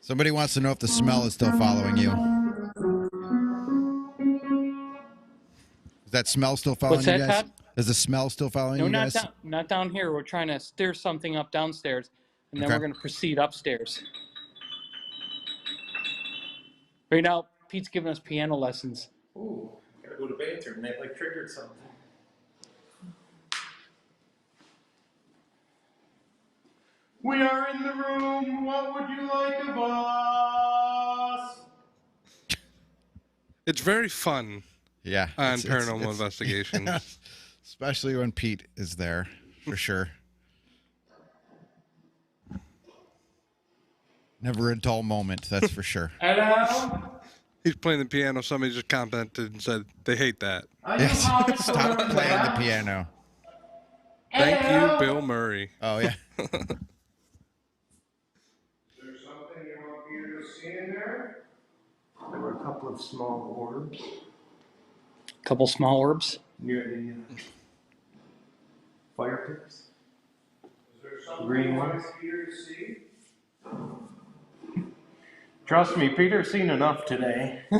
Somebody wants to know if the smell is still following you. Is that smell still following
What's
you
that,
guys?
Todd?
Is the smell still following
No,
you
not
guys?
not down here. We're trying to stir something up downstairs, and then
Okay.
we're going to proceed upstairs. Right now, Pete's giving us piano lessons.
Ooh, gotta go to the bathroom. They like triggered something.
We are in the room. What would you like of us?
It's very fun
Yeah.
on
it's-
Paranormal
it's-
Investigations.
Especially when Pete is there, for sure. Never a dull moment, that's for sure.
Hello?
He's playing the piano. Somebody just commented and said they hate that.
Are you
Yes.
calling
Stop
for
playing the
us?
piano.
Thank you,
Hello?
Bill Murray.
Oh, yeah.
Is there something you want Peter to see in there?
There were a couple of small orbs
Couple small orbs.
near the fire pits.
Is there something
Green
you want
ones?
Peter to see?
Trust me, Peter's seen enough today.
You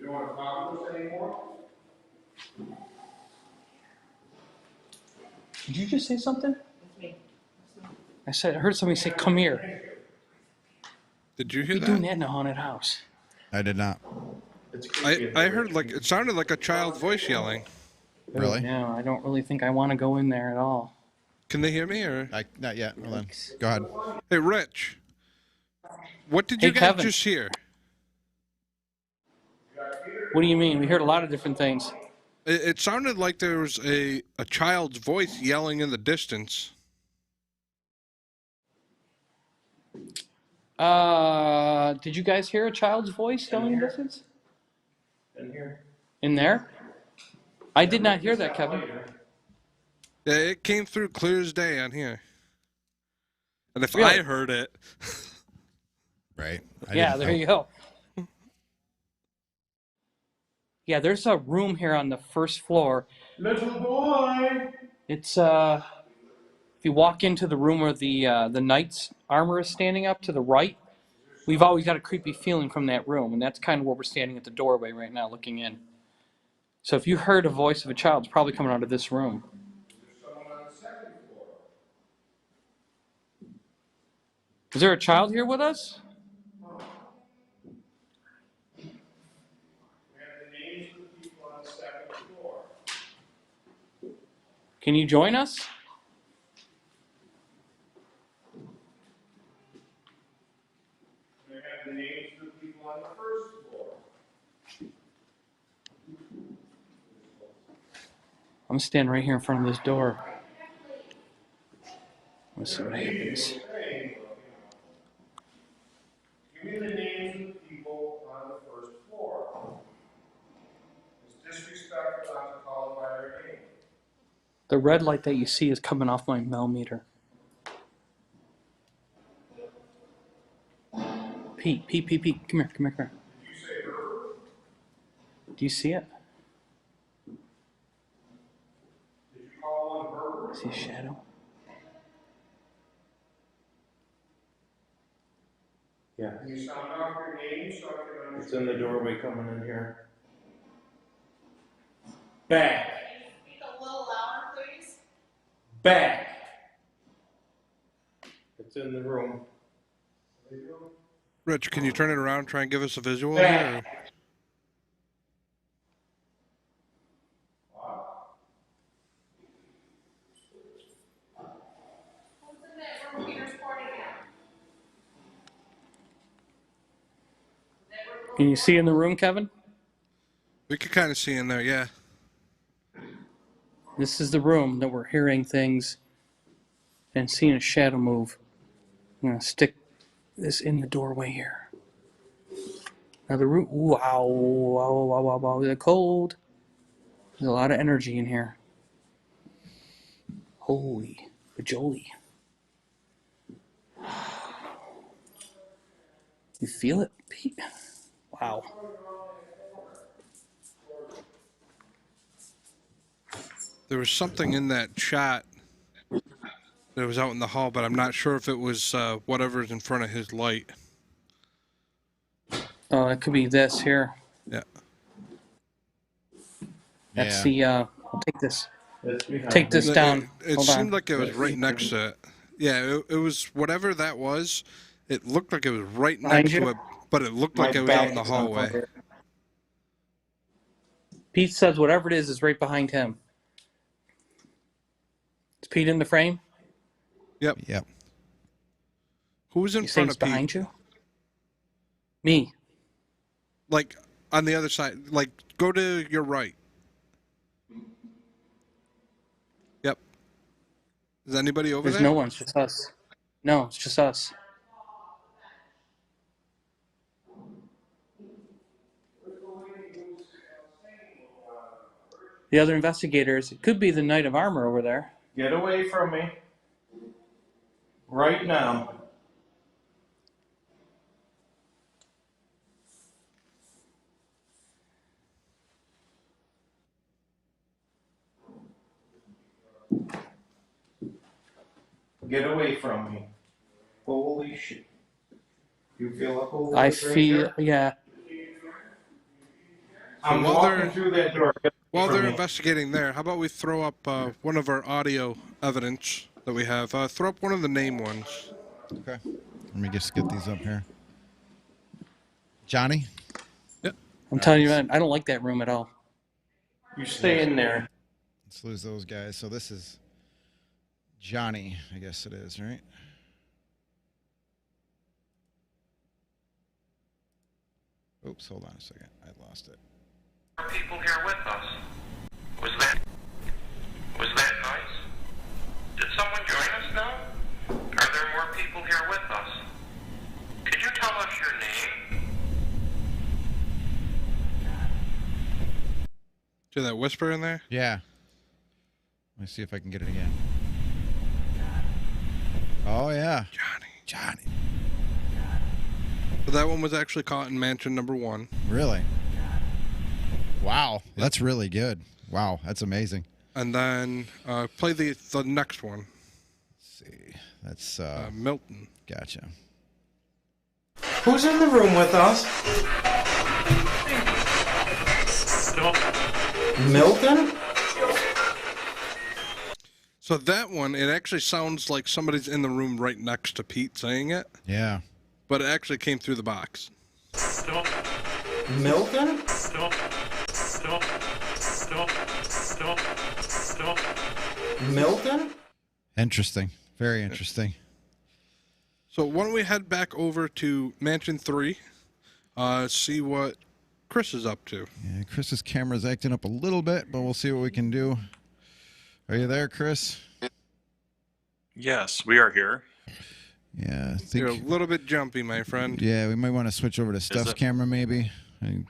don't want to talk to us anymore?
Did you just say something? I heard somebody say, "Come here."
Did you hear
What are you doing
that?
that in a haunted house?
I did not.
It's creepy.
I heard like it sounded like a child's voice yelling.
Really?
No, I don't really think I want to go in there at all.
Can they hear me or?
Not yet. Hold on. Go ahead.
Hey, Rich. What did
Hey,
you guys
Kevin.
just hear?
What do you mean? We heard a lot of different things.
It sounded like there was a child's voice yelling in the distance.
Did you guys hear a child's voice yelling in the distance?
In here.
In there? I did not hear that, Kevin.
Yeah, it came through clear as day on here. And if
Really?
I heard it,
Right.
Yeah, there you go. Yeah, there's a room here on the first floor.
Little boy.
It's if you walk into the room where the knight's armor is standing up to the right, we've always got a creepy feeling from that room, and that's kind of where we're standing at the doorway right now, looking in. So if you heard a voice of a child, it's probably coming out of this room. Is there a child here with us? Can you join us?
We have the names of the people on the first floor.
I'm standing right here in front of this door. Let's see what happens.
Give me the names of the people on the first floor. It's disrespectful not to call them by their name.
The red light that you see is coming off my millimeter. Pete, come here.
Did you say her?
Do you see it?
Did you call one her?
See a shadow?
Yeah,
Can you sound off your name so I can understand?
it's in the doorway coming in here. Back.
Speak a little louder, please.
Back. It's in the room.
Rich, can you turn it around and try and give us a visual
Yeah.
here?
Who's in that room Peter's pointing at?
Can you see in the room, Kevin?
We could kind of see in there, yeah.
This is the room that we're hearing things and seeing a shadow move. I'm going to stick this in the doorway here. Now the room, wow, they're cold. There's a lot of energy in here. Holy bajoli. You feel it, Pete? Wow.
There was something in that shot that was out in the hall, but I'm not sure if it was whatever's in front of his light.
Oh, it could be this here.
Yeah.
That's the, I'll take this.
It's behind.
Take this down.
It
Hold
seemed
on.
like it was right next to it. Yeah, it was whatever that was. It looked like it was right
Behind
next
you?
to it, but it looked like
My
it was out
back
in the
is on
hallway.
fire.
Pete says whatever it is right behind him. Is Pete in the frame?
Yep.
Yep.
Who was in
You say
front
it's
of Pete?
behind you? Me.
Like on the other side. Like go to your right. Yep. Is anybody over
There's
there?
no one. It's just us. No, it's just us. The other investigators, it could be the Knight of Armor over there.
Get away from me. Right now. Get away from me. Holy shit. You feel a cold
I
right
feel,
here?
yeah.
I'm
While
walking
they're-
through that door. Get away
While
from
they're
me.
investigating there, how about we throw up one of our audio evidence that we have? Throw up one of the name ones.
Okay. Let me just get these up here. Johnny?
Yep.
I'm telling you, man, I don't like that room at all.
You stay in there.
Let's lose those guys. So this is Johnny, I guess it is, right? Oops, hold on a second. I lost it.
Are people here with us? Was that nice? Did someone join us now? Are there more people here with us? Could you tell us your name?
Hear that whisper in there?
Yeah. Let me see if I can get it again. Oh yeah,
Johnny. So that one was actually caught in mansion number 1.
Really? Wow, that's really good. Wow, that's amazing.
And then play the next one.
Let's see, that's
Milton.
Gotcha.
Who's in the room with us? Milton?
So that one, it actually sounds like somebody's in the room right next to Pete saying it.
Yeah.
But it actually came through the box.
Milton? Milton?
Interesting. Very interesting.
So why don't we head back over to Mansion 3, see what Chris is up to.
Yeah, Chris's camera's acting up a little bit, but we'll see what we can do. Are you there, Chris?
Yes, we are here.
Yeah, I
You're a
think.
little bit jumpy, my friend.
Yeah, we might want to switch over to Steph's
it-
camera, maybe. I'm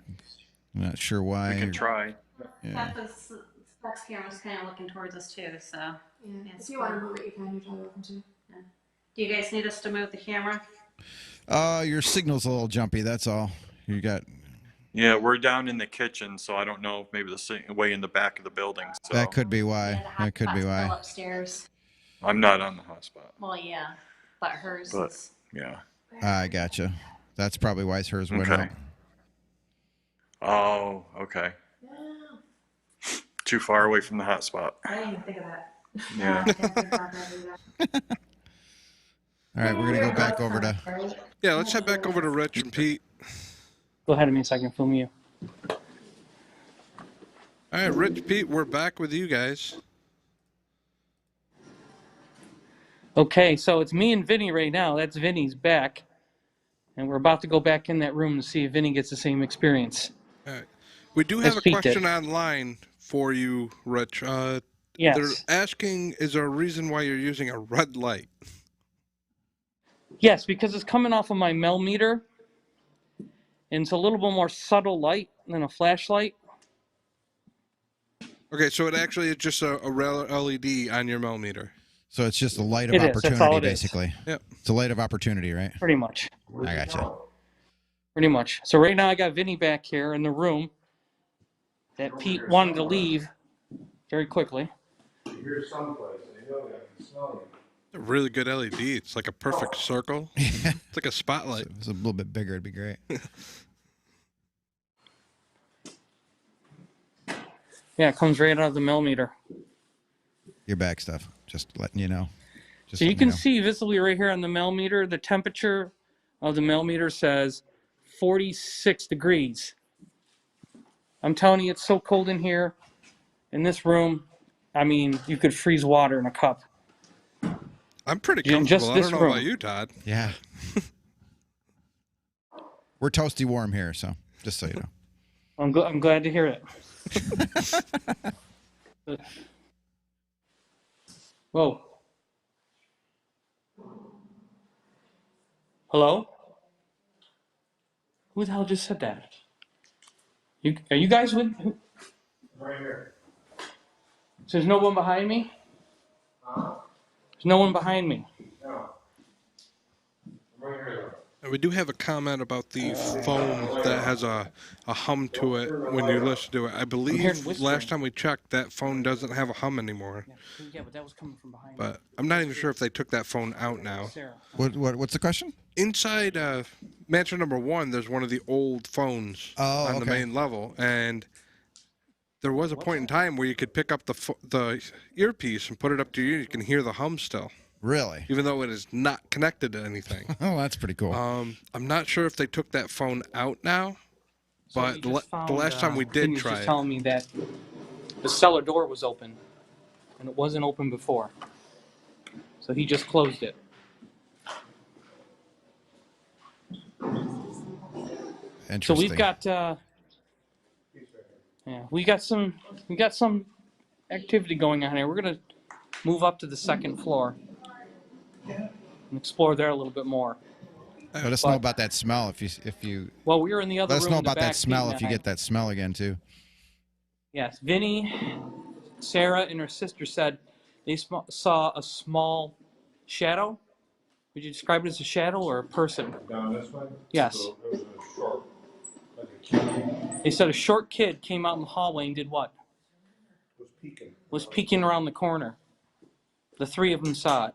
not sure why.
We can try.
Yeah.
Steph's camera's kind of looking towards us too, so.
Yeah. If you want to move it, you can. You're totally welcome to.
Do you guys need us to move the camera?
Your signal's a little jumpy. That's all. You got.
Yeah, we're down in the kitchen, so I don't know if maybe way in the back of the building. So
That could be why.
Yeah, the
That could be
hotspot's
why.
still upstairs.
I'm not on the hotspot.
Well, yeah, but hers
But
is.
yeah.
I gotcha. That's probably why hers went
Okay.
up.
Oh, okay. Too far away from the hotspot.
I didn't even think of that.
Yeah.
All right, we're gonna go back over to.
Yeah, let's head back over to Rich and Pete.
Go ahead of me so I can film you.
All right, Rich, Pete, we're back with you guys.
Okay, so it's me and Vinny right now. That's Vinny's back. And we're about to go back in that room to see if Vinny gets the same experience.
All right. We do have
As
a
Pete
question
did.
online for you, Rich.
Yes.
They're asking, is there a reason why you're using a red light?
Yes, because it's coming off of my Mel meter. And it's a little bit more subtle light than a flashlight.
Okay, so it actually is just a LED on your millimeter.
So it's just a light of
It is, that's
opportunity,
all it is.
basically.
Yep.
It's a light of opportunity, right?
Pretty much.
I gotcha.
Pretty much. So right now I got Vinny back here in the room that Pete wanted to leave very quickly.
You're someplace, I know I can smell you.
A really good LED. It's like a perfect circle. It's like a spotlight.
If it's a little bit bigger, it'd be great.
Yeah, it comes right out of the millimeter.
Your back stuff. Just letting you know. Just
So you
letting
can
know.
see visibly right here on the millimeter, the temperature of the millimeter says 46 degrees. I'm telling you, it's so cold in here, in this room. I mean, you could freeze water in a cup.
I'm pretty
In just
comfortable. I
this
don't know
room.
about you, Todd.
Yeah. We're toasty warm here, so just so you know.
I'm glad to hear it. Whoa. Hello? Who the hell just said that? Are you guys with?
Right here.
So there's no one behind me? There's no one behind me.
No. I'm right here
And we do have a comment about the phone that has a hum to it when you listen to it. I
hearing
believe
whispering.
last time we checked, that phone doesn't have a hum anymore.
Yeah, but that was coming from behind me.
But I'm not even sure if they took that phone out now.
Sarah.
What's the question?
Inside mansion number 1, there's one of the old phones on the
okay.
main level, and there was a point in time where you could pick up the earpiece and put it up to you. You can hear the hum still,
Really?
even though it is not connected to anything.
Oh, that's pretty cool.
I'm not sure if they took that phone out now,
So
but
we
the
just
last time we did
Vinny was
try
just
it.
telling me that the cellar door was open, and it wasn't open before. So he just closed it. So
Interesting.
we've got, we got some activity going on here. We're gonna move up to the second floor and explore there a little bit more.
Let us know about that smell if you.
Well, we were in the other
Let us
room
know
in the
about that
back,
smell
Pete
if you
and I.
get that smell again too.
Yes, Vinny, Sarah, and her sister said they saw a small shadow Would you describe it as a shadow or a person?
Down this way?
Yes.
So it was a short, like a kid
They said a short kid came out in the hallway and did what?
was peeking.
Was peeking around the corner. The three of them saw it.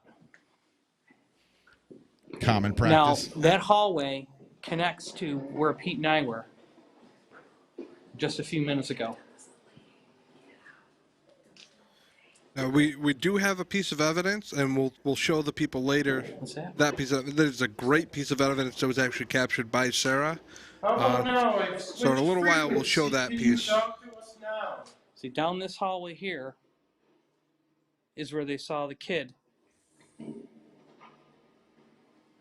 Common practice.
Now, that hallway connects to where Pete and I were just a few minutes ago.
Now we do have a piece of evidence, and we'll show the people later.
What's that?
That piece of there's a great piece of evidence that was actually captured by Sarah.
How about now? I've
So in a little while we'll show that piece.
Talk to us now.
See, down this hallway here is where they saw the kid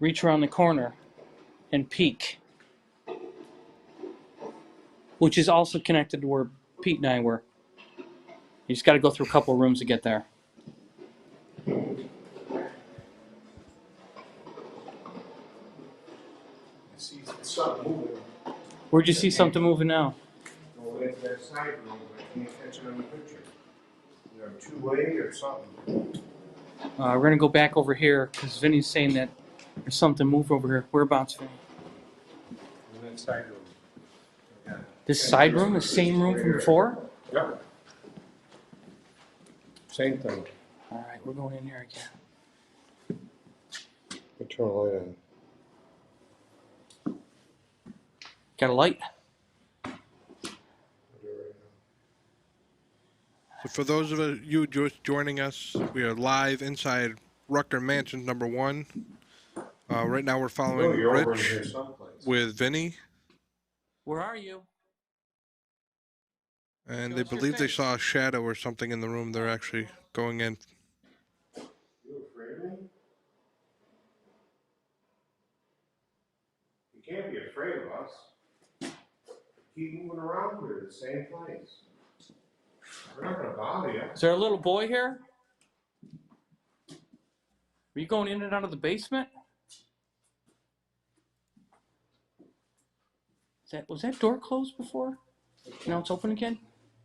reach around the corner and peek, which is also connected to where Pete and I were. You just got to go through a couple of rooms to get there.
I see something moving.
Where'd you see something moving now?
Over into that side room, I can't catch it on the picture. Either two-way or something.
We're going to go back over here because Vinny's saying that there's something moved over here. Whereabouts, Vinny?
In that side room. Yeah.
This side room, the same room from before?
Yep. Same thing.
All right, we're going in here again.
I turn the light on.
Got a light?
I'll do it right now.
So for those of you just joining us, we are live inside Rutger Mansion number 1. Right now we're following
You're over in
Rich
here someplace.
with Vinny,
Where are you?
and
Show
they
us your
believe they
face.
saw a shadow or something in the room. They're actually going in.
You afraid of me? You can't be afraid of us. Keep moving around here, the same place. We're not gonna bother you.
Is there a little boy here? Are you going in and out of the basement? Was that door closed before? Now it's open again?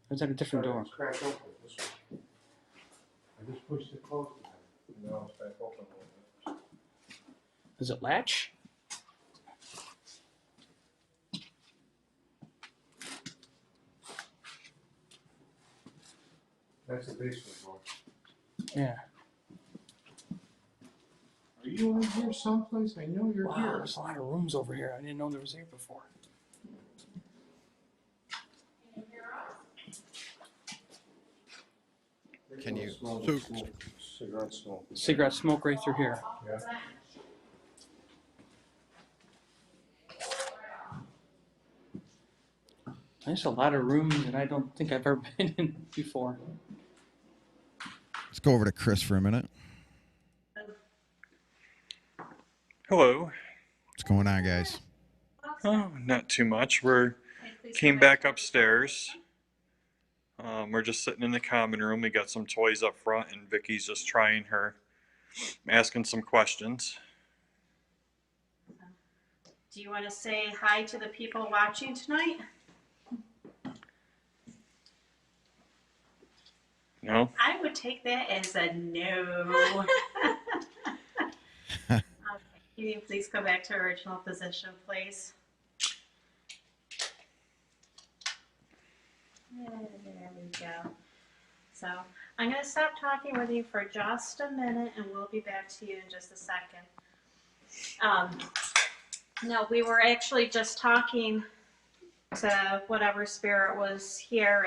Or is that a different door?
It's cracked open this way. I just pushed it closed. And now it's back open a little bit.
Does it latch?
That's the basement door.
Yeah.
Are you in here someplace? I know you're
Wow,
here.
there's a lot of rooms over here. I didn't know there was here before.
Can you-
Cigarette smoke.
Cigarette smoke right through here.
Yeah.
There's a lot of rooms that I don't think I've ever been in before.
Let's go over to Chris for a minute.
Hello.
What's going on, guys?
Oh, not too much. Came back upstairs. We're just sitting in the common room. We got some toys up front, and Vicky's just trying her, asking some questions.
Do you want to say hi to the people watching tonight?
No?
I would take that as a no. Okay. Can you please go back to original position, please? There we go. So I'm going to stop talking with you for just a minute, and we'll be back to you in just a second. No, we were actually just talking to whatever spirit was here,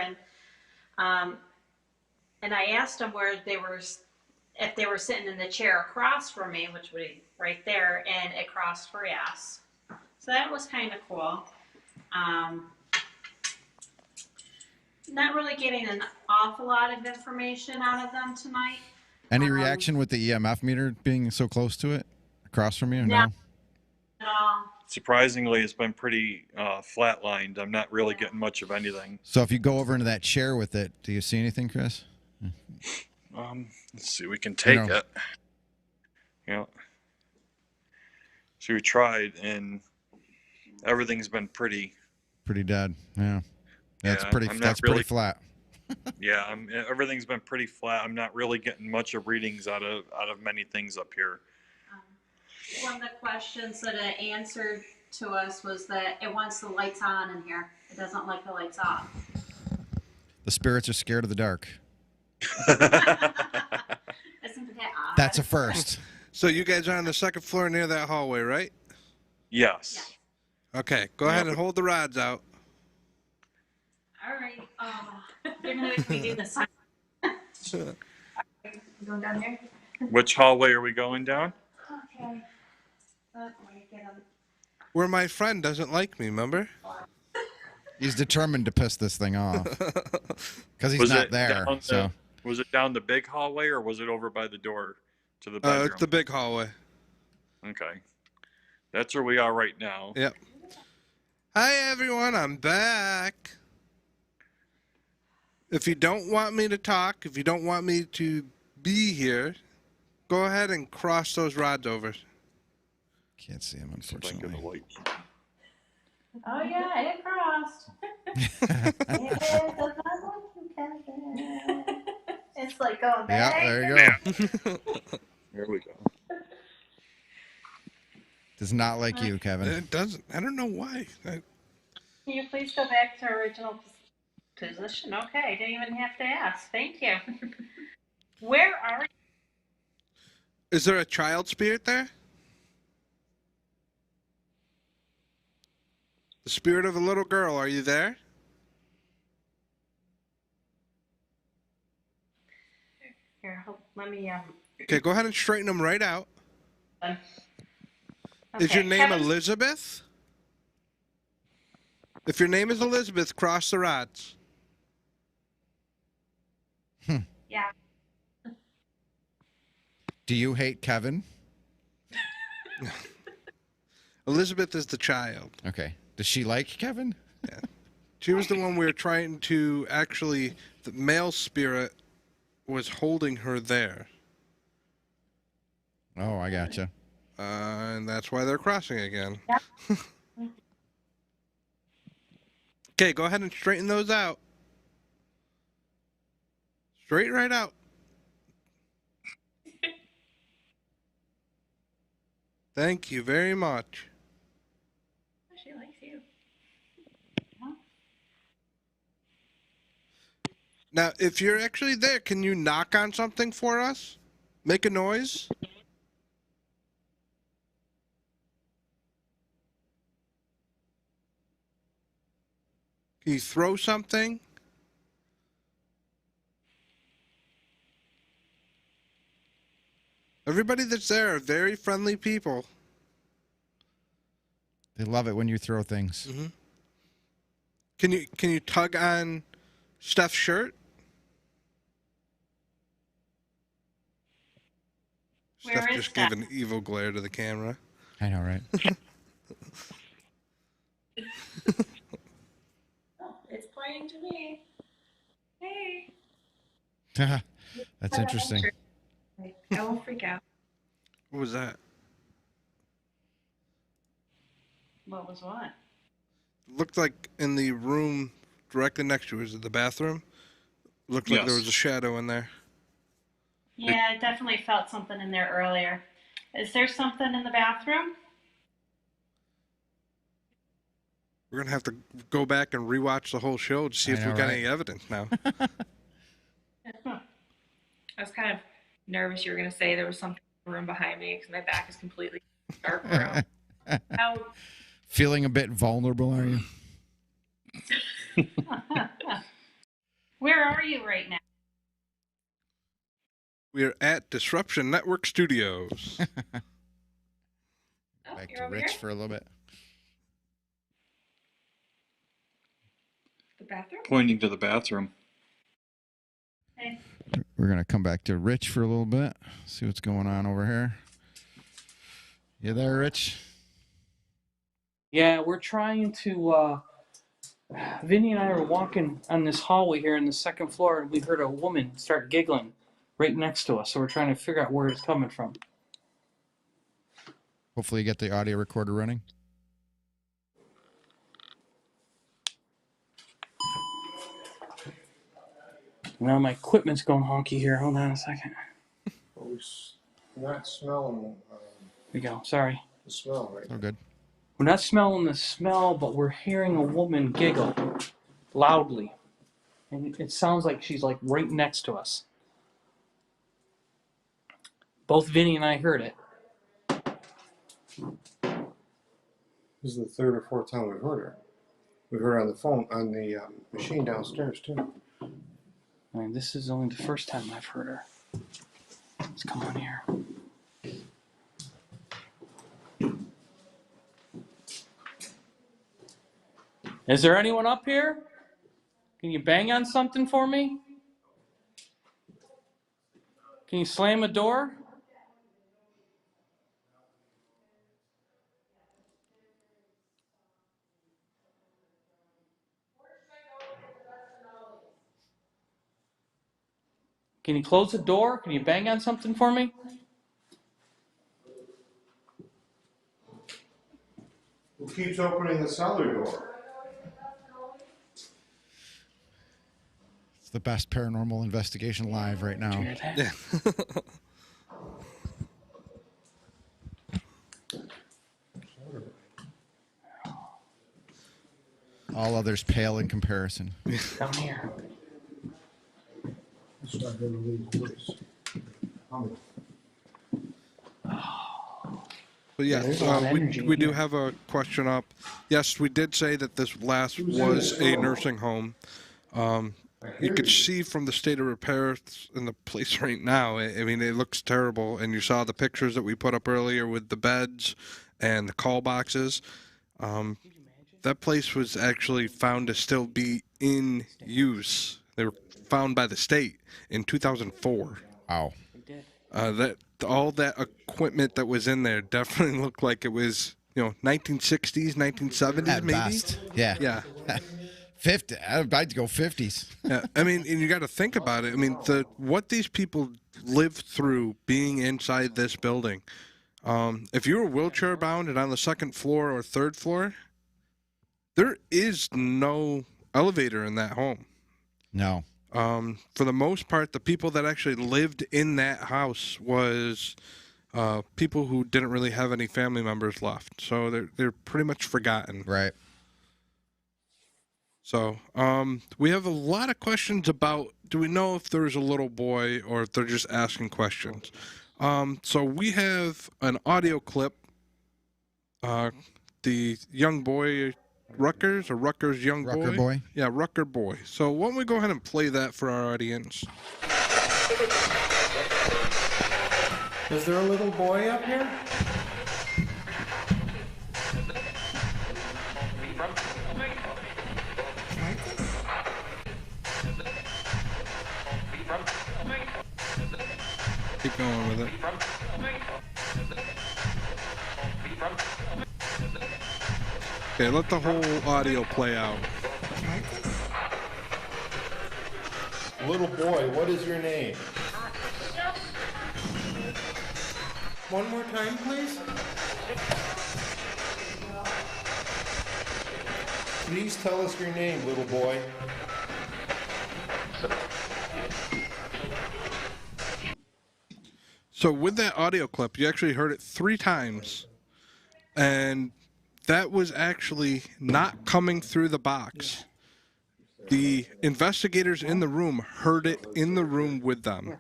and I asked them where they were, if they were sitting in the chair across from me, which would be right there, and it crossed for yes. So that was kind of cool. Not really getting an awful lot of information out of them tonight.
Any reaction with the EMF meter being so close to it, across from you?
No.
Surprisingly, it's been pretty flatlined. I'm not really getting much of anything.
So if you go over into that chair with it, do you see anything, Chris?
Let's see. We can take it. Yeah. So we tried, and everything's been pretty
dead. Yeah. That's
Yeah,
pretty.
I'm not
That's
really-
pretty flat.
Yeah, everything's been pretty flat. I'm not really getting much of readings out of many things up here.
one of the questions that it answered to us was that it wants the lights on in here. It doesn't like the lights off.
The spirits are scared of the dark.
Isn't that odd?
That's a first.
So you guys are on the second floor near that hallway, right?
Yes.
Okay, go ahead and hold the rods out.
All right. You're gonna make me do this. Going down there.
Which hallway are we going down?
Okay. Get 'em.
Where my friend doesn't like me, remember?
He's determined to piss this thing off because he's not there. So
Was it down the big hallway or was it over by the door to the bedroom?
It's the big hallway.
Okay. That's where we are right now.
Yep. Hi, everyone. I'm back. If you don't want me to talk, if you don't want me to be here, go ahead and cross those rods over.
can't see him, unfortunately.
Oh yeah, it crossed. It's like going back.
Yeah, there you go.
There we go.
Does not like you, Kevin.
It doesn't. I don't know why.
Can you please go back to original position? Okay, I didn't even have to ask. Thank you. Where are you?
Is there a child spirit there? The spirit of a little girl, are you there?
Here, let me
Okay, go ahead and straighten them right out.
Okay,
Is your name
Kevin?
Elizabeth? If your name is Elizabeth, cross the rods.
Yeah.
Do you hate Kevin?
Elizabeth is the child.
Okay. Does she like Kevin?
Yeah. She was the one we were trying to actually, the male spirit was holding her there.
Oh, I gotcha.
And that's why they're crossing again.
Yeah.
Okay, go ahead and straighten those out. Straight right out. Thank you very much.
She likes you.
Now, if you're actually there, can you knock on something for us? Make a noise? Can you throw something? Everybody that's there are very friendly people.
They love it when you throw things.
Mm-hmm. Can you tug on Steph's shirt?
Where
Steph
is
just
Steph?
gave an evil glare to the camera.
I know, right?
Oh, it's pointing to me. Hey.
That's interesting.
I won't freak out.
What was that?
What was what?
Looked like in the room directly next to us, the bathroom. Looked like there was a shadow in there.
Yeah, I definitely felt something in there earlier. Is there something in the bathroom?
We're gonna have to go back and rewatch the whole show to see if we got any evidence now.
I was kind of nervous you were going to say there was something in the room behind me because my back is completely dark around. How?
Feeling a bit vulnerable, are you?
Where are you right now?
We are at Disruption Network Studios.
Back to Rich for a little bit.
The bathroom?
Pointing to the bathroom.
Hey.
We're going to come back to Rich for a little bit. See what's going on over here. You there, Rich?
Yeah, we're trying to. Vinny and I are walking on this hallway here in the second floor, and we heard a woman start giggling right next to us. So we're trying to figure out where it's coming from.
Hopefully you get the audio recorder running.
Now my equipment's going honky here. Hold on a second.
We're not smelling
we go. Sorry.
The smell, right?
Oh, good.
We're not smelling the smell, but we're hearing a woman giggle loudly. And it sounds like she's like right next to us. Both Vinny and I heard it.
This is the third or fourth time we've heard her. We heard her on the phone, on the machine downstairs, too.
I mean, this is only the first time I've heard her. Let's come on here. Is there anyone up here? Can you bang on something for me? Can you slam a door? Can you close the door? Can you bang on something for me?
Who keeps opening the cellar door?
It's the best paranormal investigation live right now.
Did you hear that?
Yeah.
All others pale in comparison.
Down here.
It's not going to leave the place.
But yes,
There's a lot of energy
we do
here.
have a question up. Yes, we did say that this last was a nursing home. You could see from the state of repair in the place right now. I mean, it looks terrible. And you saw the pictures that we put up earlier with the beds and the call boxes. That place was actually found to still be in use. They were found by the state in 2004.
Wow.
That all that equipment that was in there definitely looked like it was, 1960s, 1970s,
At
maybe.
best. Yeah.
Yeah.
50. I'd go 50s.
Yeah. I mean, and you got to think about it. I mean, what these people lived through being inside this building. If you were wheelchair bound and on the second floor or third floor, there is no elevator in that home.
No.
For the most part, the people that actually lived in that house was people who didn't really have any family members left. So they're pretty much forgotten.
Right.
So we have a lot of questions about, do we know if there's a little boy or if they're just asking questions? So we have an audio clip. The young boy, Rutger's young boy?
Rutger boy?
Yeah, Rutger boy. So why don't we go ahead and play that for our audience?
Is there a little boy up here?
Keep going with it. Okay, let the whole audio play out.
Little boy, what is your name? One more time, please. Please tell us your name, little boy.
So with that audio clip, you actually heard it 3 times. And that was actually not coming through the box. The investigators in the room heard it in the room with them.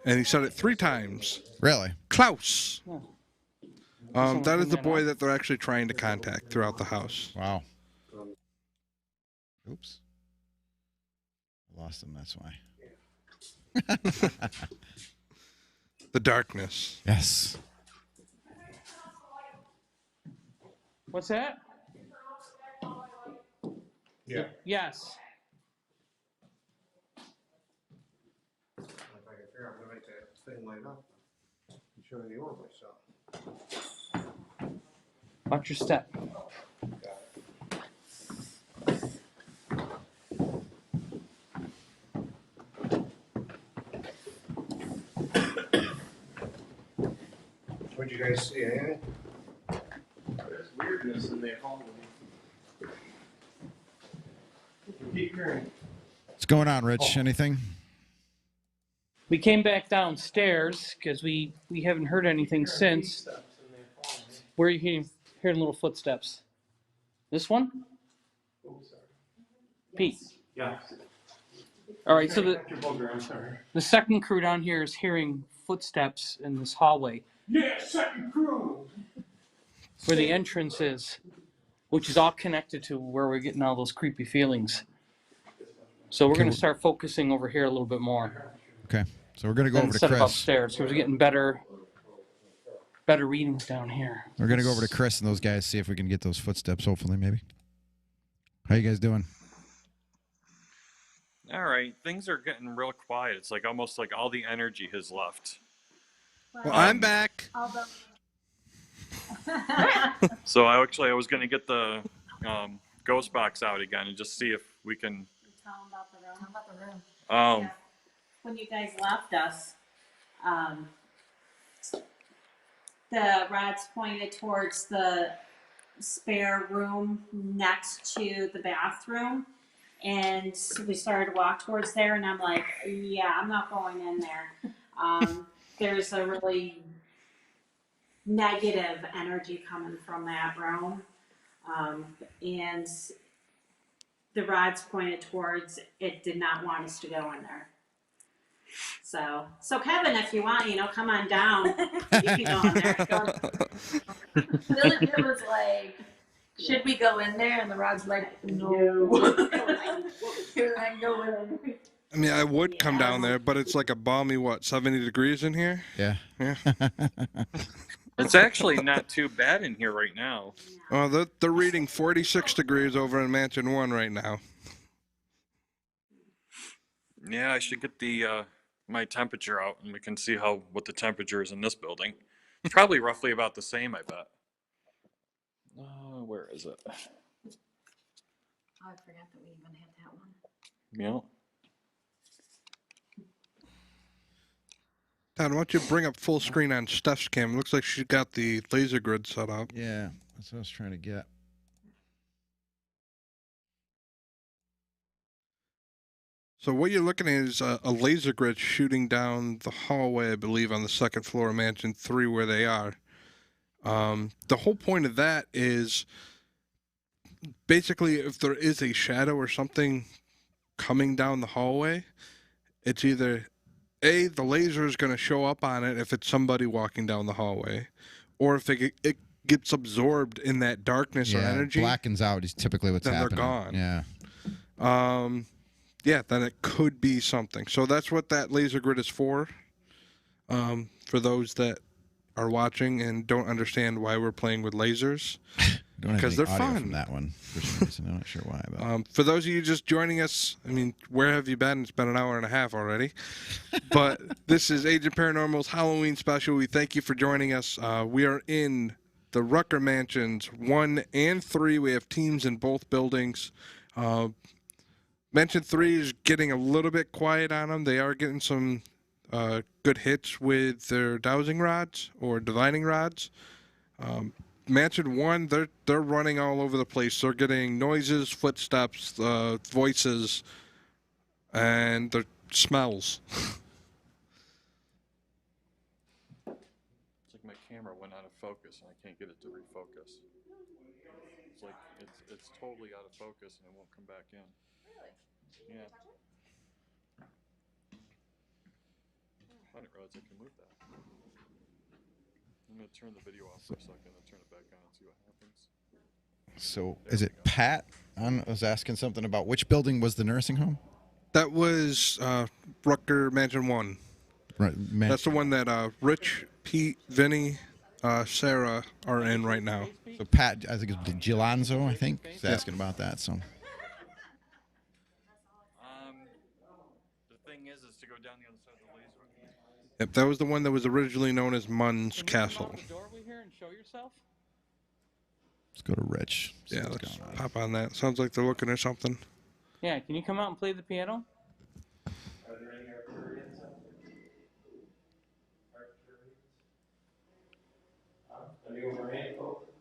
And he said it 3 times.
Really?
Klaus. That is the boy that they're actually trying to contact throughout the house.
Wow. Oops. Lost him, that's why.
The darkness.
Yes.
What's that?
Yeah.
Yes.
If I can figure out how to make that thing light up, I'm showing the order myself.
Watch your step.
What'd you guys see, Annie?
There's weirdness in that hallway. Keep hearing.
What's going on, Rich? Anything?
We came back downstairs because we haven't heard anything since. Where are you hearing little footsteps? This one? Pete.
Yeah.
All right, so the second crew down here is hearing footsteps in this hallway.
Yeah, second crew.
Where the entrance is, which is all connected to where we're getting all those creepy feelings. So we're going to start focusing over here a little bit more.
Okay. So we're going to go over to
Instead of
Chris.
upstairs, because we're getting better readings down here.
We're going to go over to Chris and those guys, see if we can get those footsteps, hopefully, maybe. How you guys doing?
All right, things are getting real quiet. It's like almost like all the energy has left.
Well, I'm back.
So I was going to get the ghost box out again and just see if we can.
Tell them about the room. Tell them about the room.
Yeah.
When you guys left us, the rods pointed towards the spare room next to the bathroom. And we started to walk towards there, and I'm like, yeah, I'm not going in there. There's a really negative energy coming from that room. And the rods pointed towards it, did not want us to go in there. So Kevin, if you want, come on down. You can go in there.
It was like, should we go in there? And the rod's like, no.
I mean, I would come down there, but it's like a balmy, 70 degrees in here?
Yeah.
Yeah.
It's actually not too bad in here right now.
Well, they're reading 46 degrees over in Mansion 1 right now.
Yeah, I should get the my temperature out, and we can see what the temperature is in this building. It's probably roughly about the same, I bet. Where is it?
Oh, I forgot that we even had that one.
Yeah.
Todd, why don't you bring up full screen on Steph's cam? It looks like she's got the laser grid set up.
Yeah, that's what I was trying to get.
So what you're looking at is a laser grid shooting down the hallway, I believe, on the second floor of Mansion 3 where they are. The whole point of that is basically if there is a shadow or something coming down the hallway, it's either the laser is going to show up on it if it's somebody walking down the hallway, or if it gets absorbed in that darkness or energy.
Blackens out is typically what's happening.
Then they're gone. Yeah. Then it could be something. So that's what that laser grid is for those that are watching and don't understand why we're playing with lasers. Because they're fun.
From that one, for some reason. I'm not sure why. But.
For those of you just joining us, I mean, where have you been? It's been an hour and a half already. But this is Agent Paranormal's Halloween special. We thank you for joining us. We are in the Rutger Mansions 1 and 3. We have teams in both buildings. Mansion 3 is getting a little bit quiet on them. They are getting some good hits with their dowsing rods or divining rods. Mansion 1, they're running all over the place. They're getting noises, footsteps, voices, and the smells.
It's like my camera went out of focus and I can't get it to refocus. It's like it's totally out of focus and it won't come back in. Really? Yeah. I didn't realize I can move that. I'm going to turn the video off for a second and turn it back on and see what happens.
So, is it Pat? I was asking something about which building was the nursing home?
That was Rutger Mansion 1.
Right.
That's the one that Rich, Pete, Vinny, Sarah are in right now.
So Pat, I think it's Gilanzo, I think, is asking about that. So.
The thing is to go down the other side of the laser.
Yep, that was the one that was originally known as Munn's Castle.
Can you come out the doorway here and show yourself?
Let's go to Rich.
Yeah, let's pop on that. Sounds like they're looking at something.
Yeah, can you come out and play the piano?
Are there any Arcturians out there? Any overhand folk?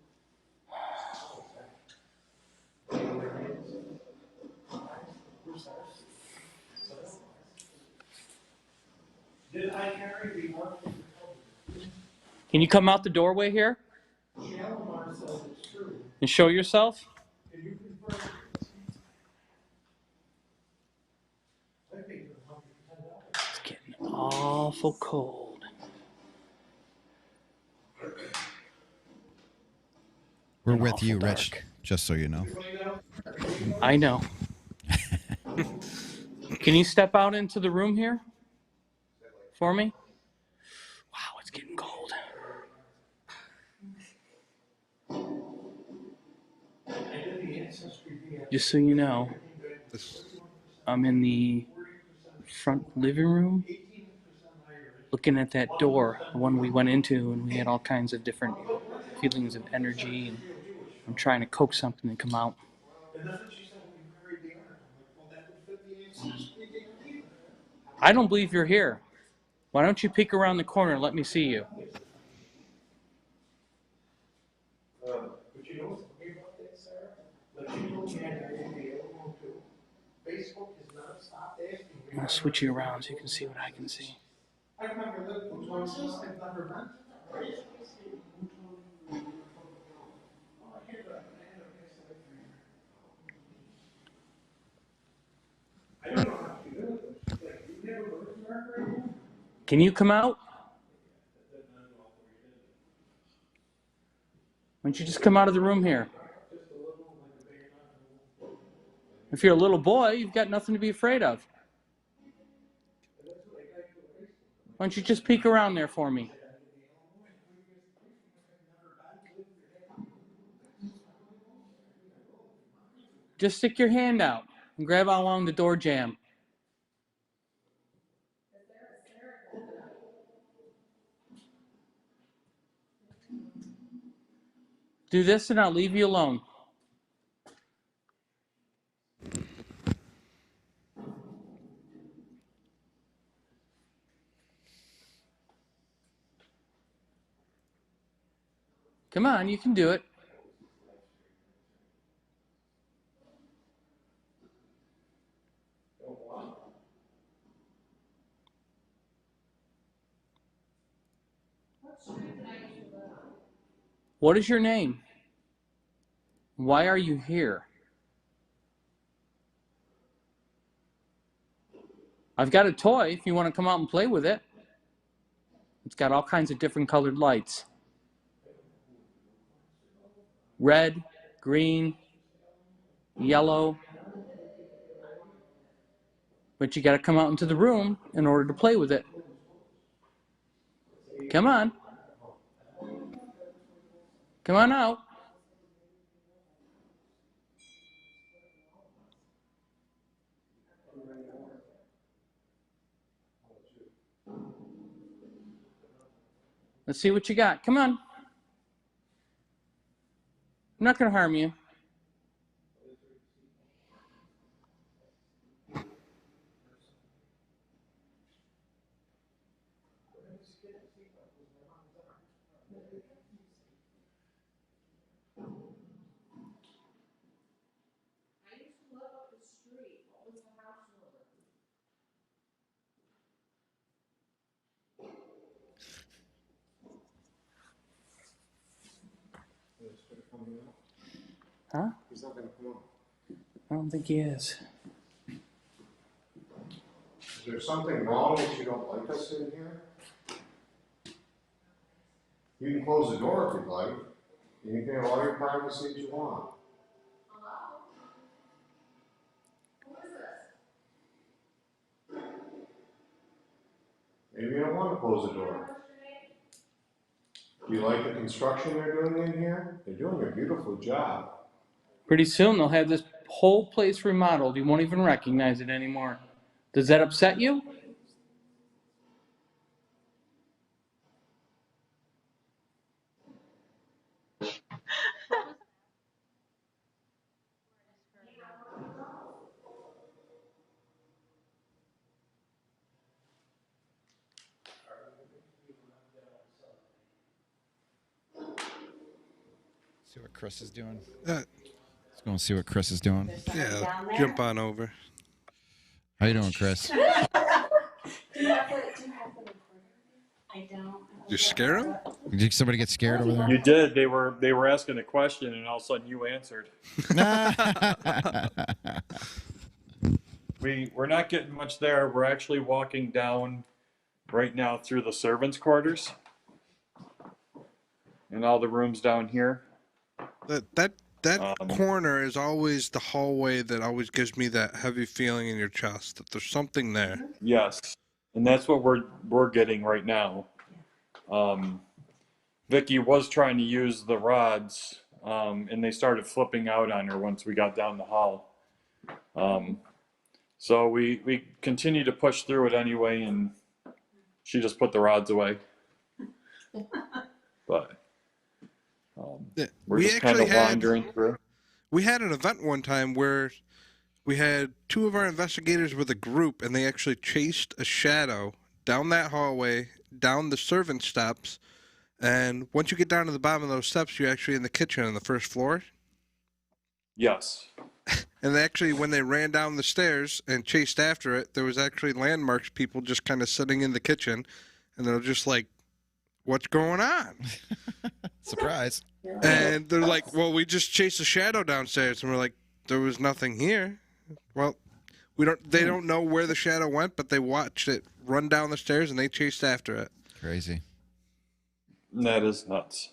Any overhands? Did I carry the one?
Can you come out the doorway here? And show yourself. It's getting awful cold.
We're with you, Rich, just so you know.
I know. Can you step out into the room here for me? Wow, it's getting cold. Just so you know, I'm in the front living room looking at that door, the one we went into, and we had all kinds of different feelings of energy, and I'm trying to coax something to come out. I don't believe you're here. Why don't you peek around the corner and let me see you?
But you know what's funny about that, Sarah? Like you told me I got in the other room too. Facebook has not stopped asking me.
I'm going to switch you around so you can see what I can see.
I've never lived with one since I've never been. I don't know how to do it. Like, you never lived in America right now?
Can you come out? Why don't you just come out of the room here? If you're a little boy, you've got nothing to be afraid of. Why don't you just peek around there for me? Just stick your hand out and grab along the door jamb. Do this and I'll leave you alone. Come on, you can do it. What is your name? Why are you here? I've got a toy if you want to come out and play with it. It's got all kinds of different colored lights. Red, green, yellow. But you got to come out into the room in order to play with it. Come on. Come on out. Let's see what you got. Come on. I'm not going to harm you. Huh?
He's not going to come on.
I don't think he is.
Is there something wrong that you don't like us in here? You can close the door if you'd like. You can have all your privacy that you want. Maybe you don't want to close the door. Do you like the construction they're doing in here? They're doing a beautiful job.
Pretty soon they'll have this whole place remodeled. You won't even recognize it anymore. Does that upset you?
See what Chris is doing.
Let's
go and see what Chris is doing.
Yeah, jump on over.
How you doing, Chris?
I don't.
You scare him?
Did somebody get scared over there?
You did. They were asking a question, and all of a sudden you answered. We're not getting much there. We're actually walking down right now through the servants' quarters and all the rooms down here.
That corner is always the hallway that always gives me that heavy feeling in your chest that there's something there.
Yes, and that's what we're getting right now. Vicky was trying to use the rods, and they started flipping out on her once we got down the hall. So we continued to push through it anyway, and she just put the rods away. But we're just kind of wandering through.
We had an event one time where we had two of our investigators with a group, and they actually chased a shadow down that hallway, down the servant steps, and once you get down to the bottom of those steps, you're actually in the kitchen on the first floor.
Yes.
And actually, when they ran down the stairs and chased after it, there was actually landmarks, people just kind of sitting in the kitchen, and they're just like, what's going on?
Surprise.
And they're like, well, we just chased a shadow downstairs. And we're like, there was nothing here. Well, they don't know where the shadow went, but they watched it run down the stairs and they chased after it.
Crazy.
That is nuts.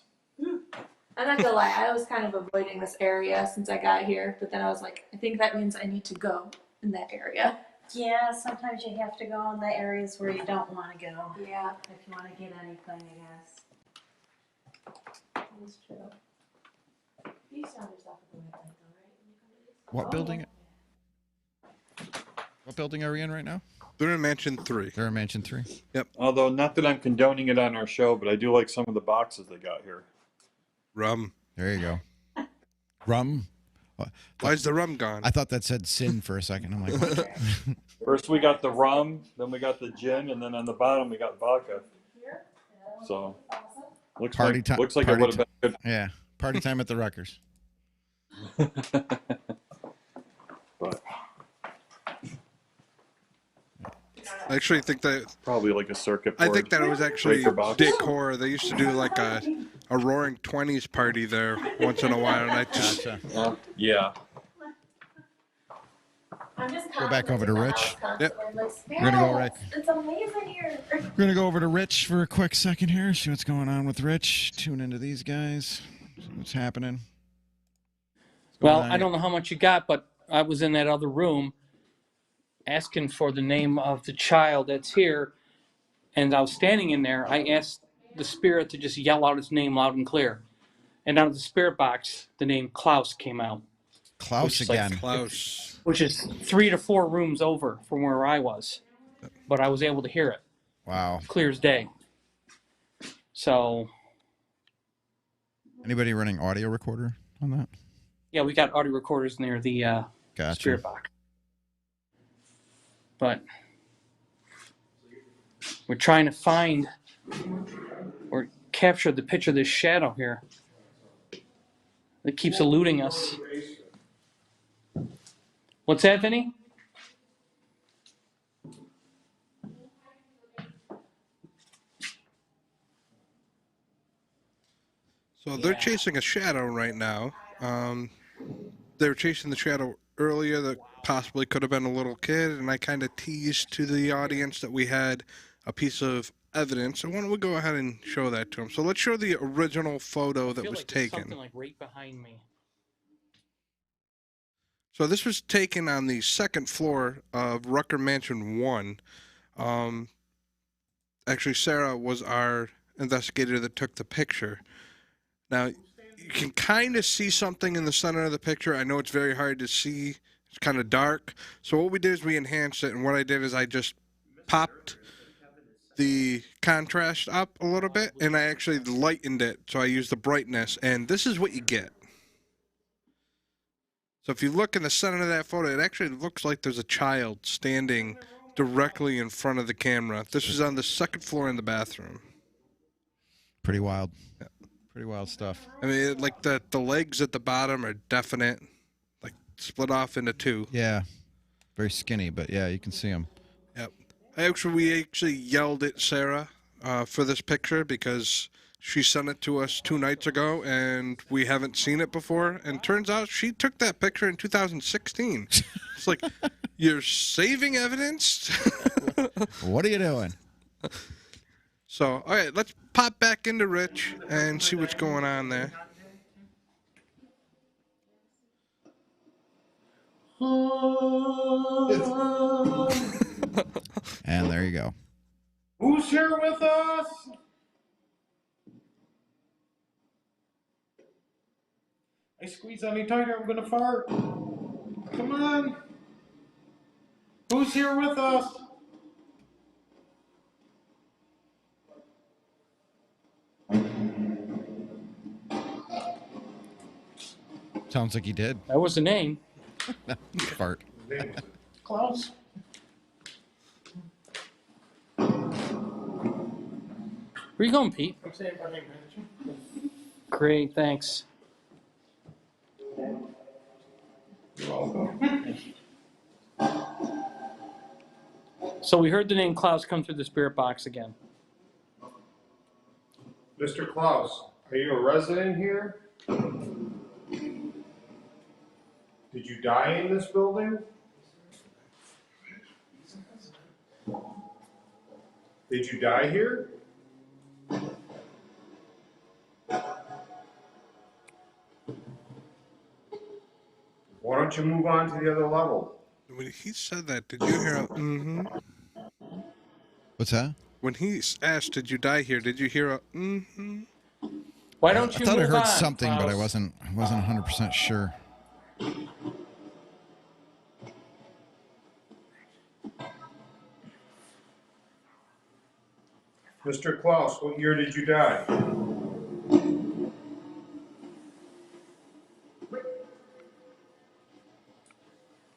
I'm not gonna lie, I was kind of avoiding this area since I got here, but then I was like, I think that means I need to go in that area.
Yeah, sometimes you have to go in the areas where you don't want to go.
Yeah.
If you want to get anything, I guess.
That's true. You sound yourself at the right light though, right?
What building? What building are we in right now?
They're in Mansion 3.
They're in Mansion 3.
Yep.
Although, not that I'm condoning it on our show, but I do like some of the boxes they got here.
Rum.
There you go. Rum?
Why's the rum gone?
I thought that said sin for a second. I'm like, what?
First we got the rum, then we got the gin, and then on the bottom we got vodka. So, looks like it would have been good.
Yeah, party time at the Rutgers.
But
I actually think that
probably like a circuit
I
board.
think that it was actually
breaker box.
decor. They used to do like a roaring 20s party there once in a while, and I just
yeah.
Go back over to Rich.
Yep.
We're gonna go Rick.
It's amazing here.
We're gonna go over to Rich for a quick second here. See what's going on with Rich. Tune into these guys. See what's happening.
Well, I don't know how much you got, but I was in that other room asking for the name of the child that's here, and I was standing in there. I asked the spirit to just yell out its name loud and clear, and out of the spirit box, the name Klaus came out.
Klaus again.
like Klaus.
Which is 3 to 4 rooms over from where I was, but I was able to hear it.
Wow.
Clear as day. So.
Anybody running audio recorder on that?
Yeah, we got audio recorders near the
Gotcha.
spirit box. But we're trying to find or capture the picture of this shadow here that keeps eluding us. What's that, Vinny?
So they're chasing a shadow right now. They were chasing the shadow earlier that possibly could have been a little kid, and I kind of teased to the audience that we had a piece of evidence. So why don't we go ahead and show that to them? So let's show the original photo that was
like there's
taken.
something like right behind me.
So this was taken on the second floor of Rutger Mansion 1. Actually, Sarah was our investigator that took the picture. Now, you can kind of see something in the center of the picture. I know it's very hard to see. It's kind of dark. So what we did is we enhanced it, and what I did is I just popped the contrast up a little bit, and I actually lightened it. So I used the brightness, and this is what you get. So if you look in the center of that photo, it actually looks like there's a child standing directly in front of the camera. This is on the second floor in the bathroom.
Pretty wild.
Yeah.
Pretty wild stuff.
I mean, like the legs at the bottom are definite, like split off into two.
Yeah. Very skinny, but yeah, you can see them.
Yep. We actually yelled at Sarah for this picture because She sent it to us 2 nights ago, and we haven't seen it before. And turns out she took that picture in 2016. It's like, you're saving evidence?
What are you doing?
So, all right, let's pop back into Rich and see what's going on there.
And there you go.
Who's here with us? I squeeze any tighter, I'm gonna fart. Come on. Who's here with us?
Sounds like he did.
That was the name.
Fart.
Klaus.
Where you going, Pete?
I'm saying my name, manager.
Great, thanks.
You're welcome.
So we heard the name Klaus come through the spirit box again.
Mr. Klaus, are you a resident here? Did you die in this building? Did you die here? Why don't you move on to the other level?
When he said that, did you hear a mm-hmm?
What's that?
When he asked, did you die here, did you hear a mm-hmm?
Why don't you
I thought I
move
heard
on,
something, but I
Klaus?
wasn't 100% sure.
Mr. Klaus, what year did you die?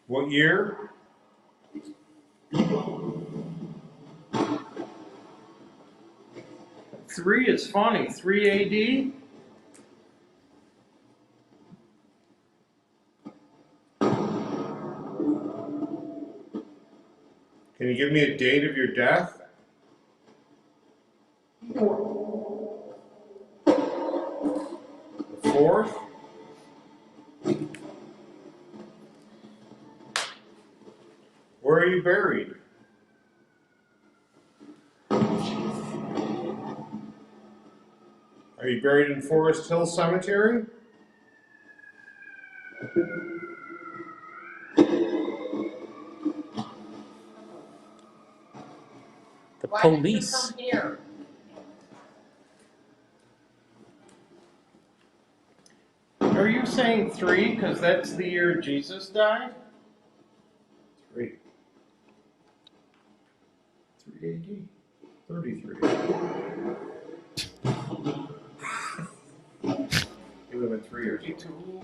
What year?
Three is funny. 3 AD?
Can you give me a date of your death? The 4th? Where are you buried? Are you buried in Forest Hill Cemetery?
The police.
Are you saying 3 because that's the year Jesus died?
3.
3 AD.
33. You live in 3 years.
52.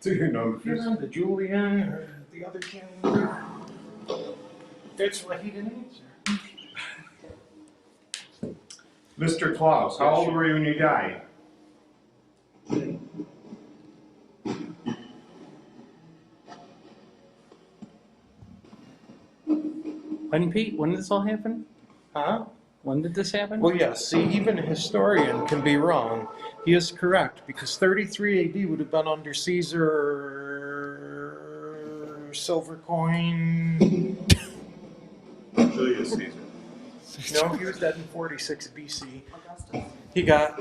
Do you know
You're on the Julian or the other calendar. That's why he didn't answer.
Mr. Klaus, how old were you when you died?
When, Pete? When did this all happen?
Huh?
When did this happen?
Well, yes. See, even a historian can be wrong. He is correct because 33 AD would have been under Caesar, silver coin.
Julius Caesar.
No, he was dead in 46 BC. He got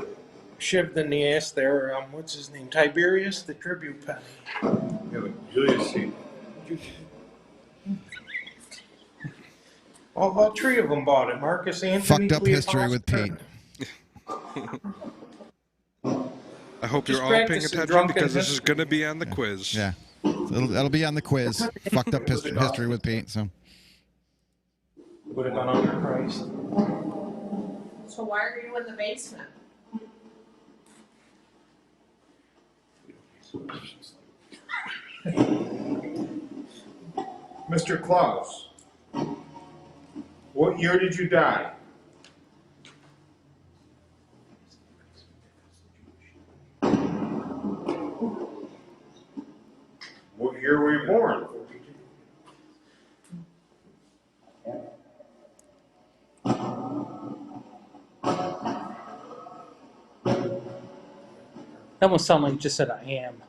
shivved in the ass there. What's his name? Tiberius, the tribute penny.
Yeah, but Julius Caesar.
All 3 of them bought it. Marcus Antony.
Fucked up history with Pete.
I hope
Just
you're all paying
practicing
attention
drunken
because this is
history.
going to be on the quiz.
Yeah. That'll be on the quiz. Fucked up history with Pete. So
Would have been under Christ.
So why are you in the basement?
Mr. Klaus, what year did you die? What year were you born?
That almost sounded like you just said I am.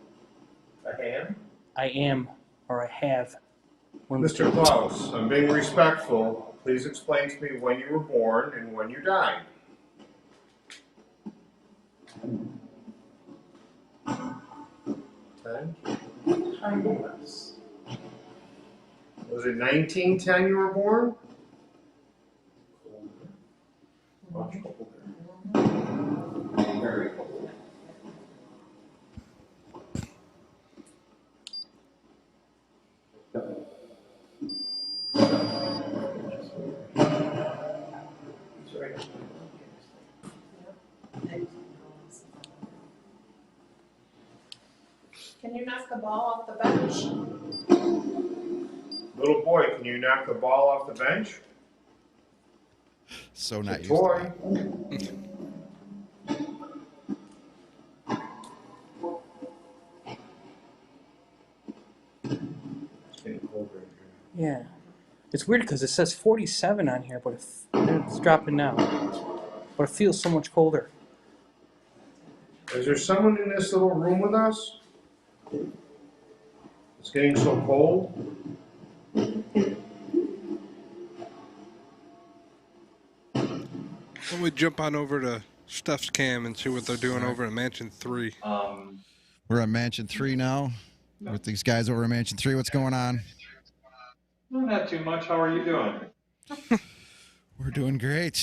A ham?
I am, or I have.
Mr. Klaus, I'm being respectful. Please explain to me when you were born and when you died. Was it 1910 you were born? Much older. Very cold.
Can you knock the ball off the bench?
Little boy, can you knock the ball off the bench?
So not used
Toy. It's getting colder in here.
Yeah. It's weird because it says 47 on here, but it's dropping now. But it feels so much colder.
Is there someone in this little room with us? It's getting so cold.
Then we jump on over to Steph's cam and see what they're doing over at Mansion 3.
We're at Mansion 3 now. With these guys over at Mansion 3. What's going on?
Not too much. How are you doing?
We're doing great.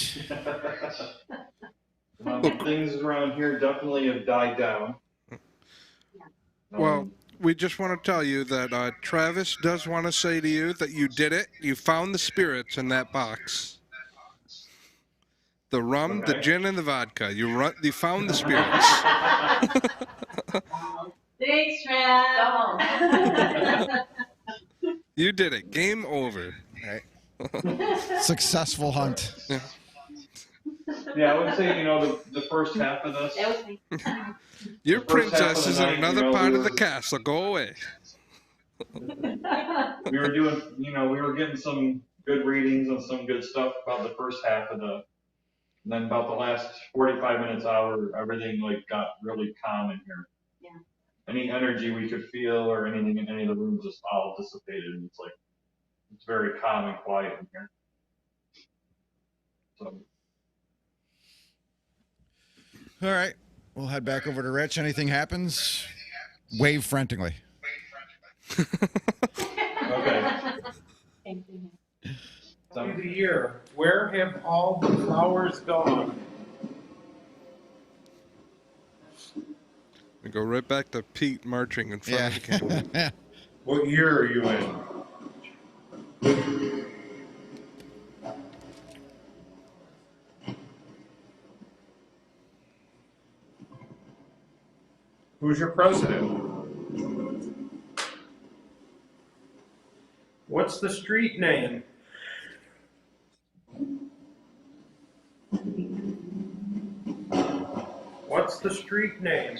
Things around here definitely have died down.
Well, we just want to tell you that Travis does want to say to you that you did it. You found the spirits in that box. The rum, the gin, and the vodka. You found the spirits.
Thanks, Trav.
You did it. Game over.
Right. Successful hunt.
Yeah.
Yeah, I would say, the first half of this.
That was me.
Your
The first half
princess
of the
is in
night,
another part
we
of the
were-
castle. Go away.
We were doing, we were getting some good readings and some good stuff about the first half of and then about the last 45 minutes, hour, everything got really calm in here.
Yeah.
Any energy we could feel or anything in any of the rooms just all dissipated. And it's very calm and quiet in here. So.
All right. We'll head back over to Rich. Anything happens, wave frantically.
Okay.
Of the year, where have all the flowers gone?
We go right back to Pete marching in front of the camera.
What year are you in? Who's your president?
What's the street name? What's the street name?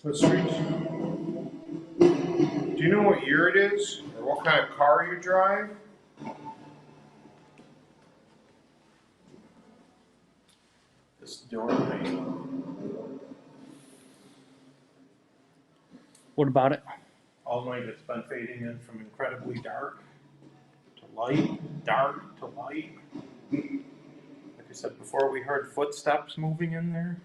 What street? Do you know what year it is, or what kind of car you drive?
This door name.
What about it?
All night it's been fading in from incredibly dark to light, dark to light. Like I said before, we heard footsteps moving in there.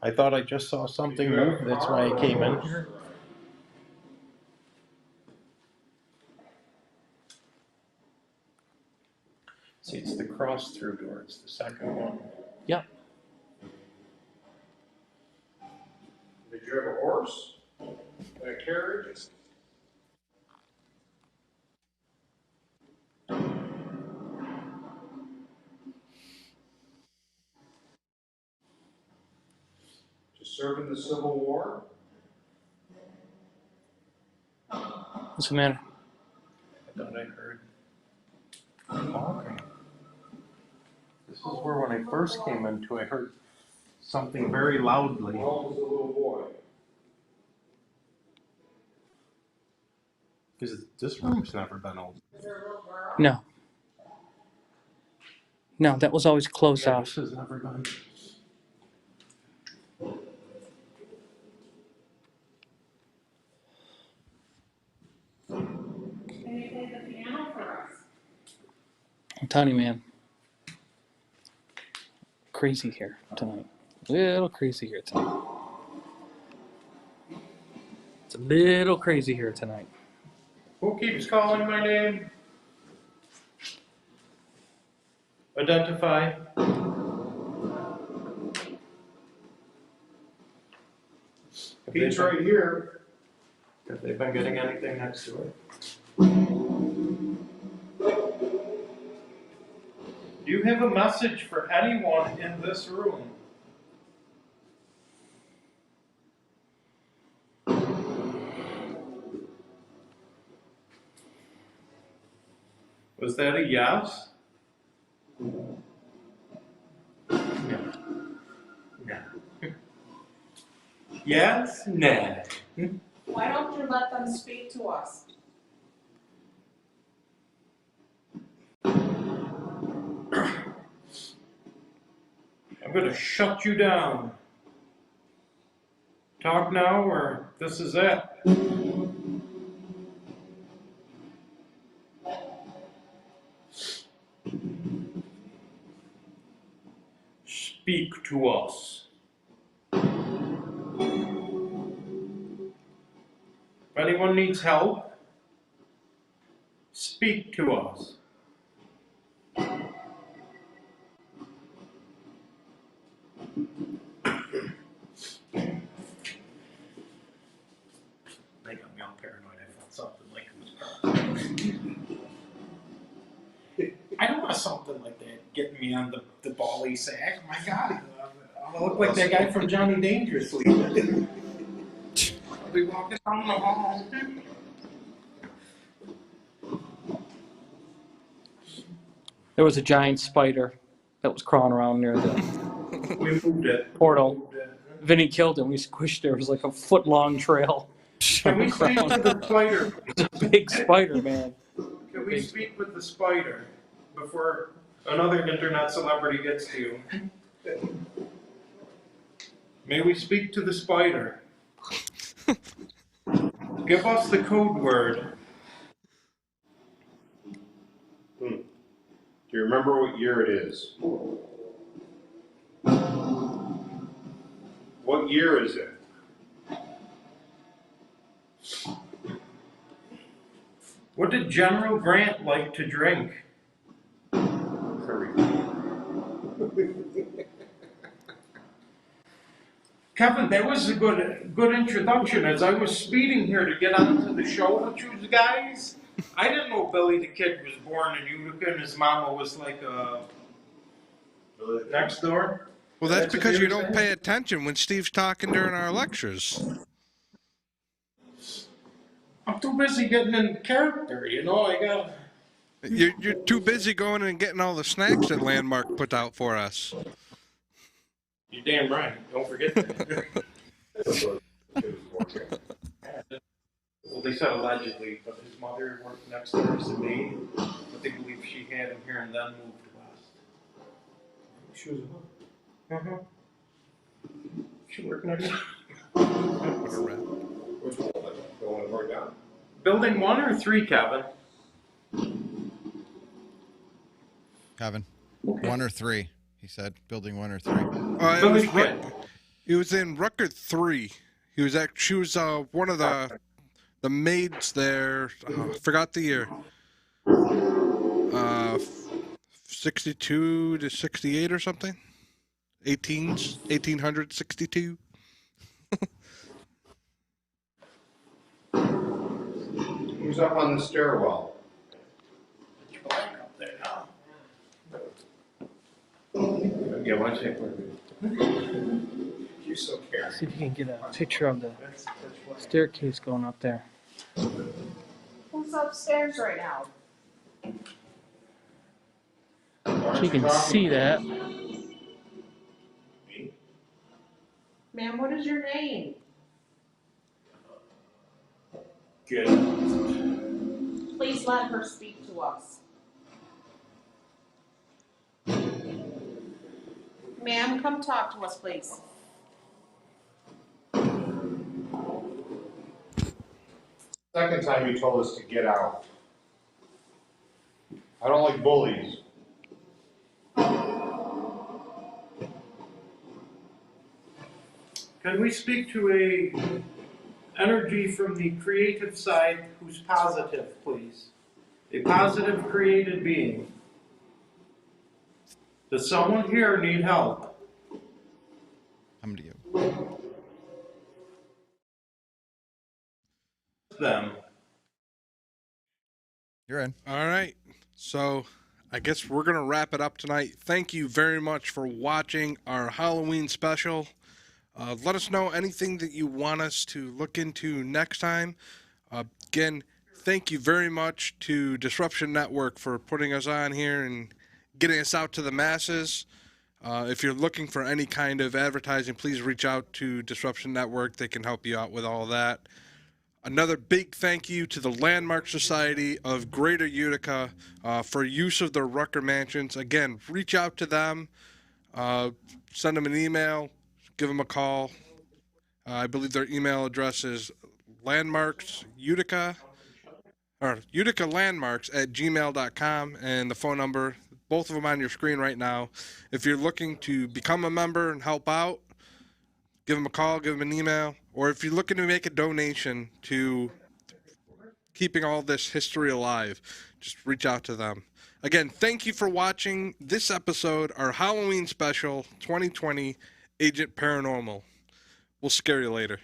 I thought I just saw something
Do you have
move.
a
That's
car
why
or
I
a
came in
horse?
here. See, it's the cross-through door. It's the second one.
Yep.
Did you have a horse? And a carriage? Just serving the Civil War?
What's the matter?
I thought I heard. Oh, okay. This This is where when I first came into, I heard something very loudly. Because this room's never been open.
No. No, that was always closed
Yeah,
off.
this has never been.
Can you play the piano for us?
I'm telling you, man. Crazy here tonight. A little crazy here tonight. It's a little crazy here tonight.
Who keeps calling my name? Identify.
He's right here.
Have they been getting anything next to it? Do you have a message for anyone in this room? Was that a yes? No. No. Yes? No.
Why don't you let them speak to us?
I'm going to shut you down. Talk now or this is it. Speak to us. If anyone needs help, speak to us. They got me all paranoid. I felt something like it was I don't want something like that getting me on the bally sack. My God, I'll look like that guy from Johnny Dangerously. I'll be walking down the hall.
There was a giant spider that was crawling around near the
We moved it.
portal. Vinny killed him. We squished it. It was like a foot-long trail.
Can we speak to the spider?
It's a big spider, man.
Can we speak with the spider before another internet celebrity gets to you? May we speak to the spider? Give us the code word.
Do you remember what year it is? What year is it?
What did General Grant like to drink? Kevin, that was a good introduction. As I was speeding here to get onto the show with you guys, I didn't know Billy the Kid was born in Utica and his mama was like next door.
Well, that's because you don't pay attention when Steve's talking during our lectures.
I'm too busy getting in character, you know. I got.
You're too busy going and getting all the snacks that Landmark put out for us.
You're damn right. Don't forget that. Well, they said allegedly, but his mother worked next door as a maid, but they believe she had him here and then moved west. She was She worked next door.
What a rap.
Which one? The one that burned down?
Building 1 or 3, Kevin?
Kevin, 1 or 3? He said building 1 or 3.
He was in Rutger 3. She was one of the maids there. I forgot the year. 62 to 68 or something. 1862.
Who's up on the stairwell?
Up there now. Yeah, why don't
You're so caring.
See if you can get a picture of the staircase going up there.
Who's upstairs right now?
So you can see that.
Ma'am, what is your name?
Good.
Please let her speak to us. Ma'am, come talk to us, please.
Second time you told us to get out. I don't like bullies.
Can we speak to a energy from the creative side who's positive, please? A positive created being. Does someone here need help?
Come to you.
Them.
You're in.
All right. So I guess we're going to wrap it up tonight. Thank you very much for watching our Halloween special. Let us know anything that you want us to look into next time. Again, thank you very much to Disruption Network for putting us on here and getting us out to the masses. If you're looking for any kind of advertising, please reach out to Disruption Network. They can help you out with all that. Another big thank you to the Landmark Society of Greater Utica for use of their Rutger mansions. Again, reach out to them, send them an email, give them a call. I believe their email address is uticalandmarks@gmail.com, and the phone number, both of them on your screen right now. If you're looking to become a member and help out, give them a call, give them an email, or if you're looking to make a donation to keeping all this history alive, just reach out to them. Again, thank you for watching this episode, our Halloween special 2020 Agent Paranormal. We'll scare you later.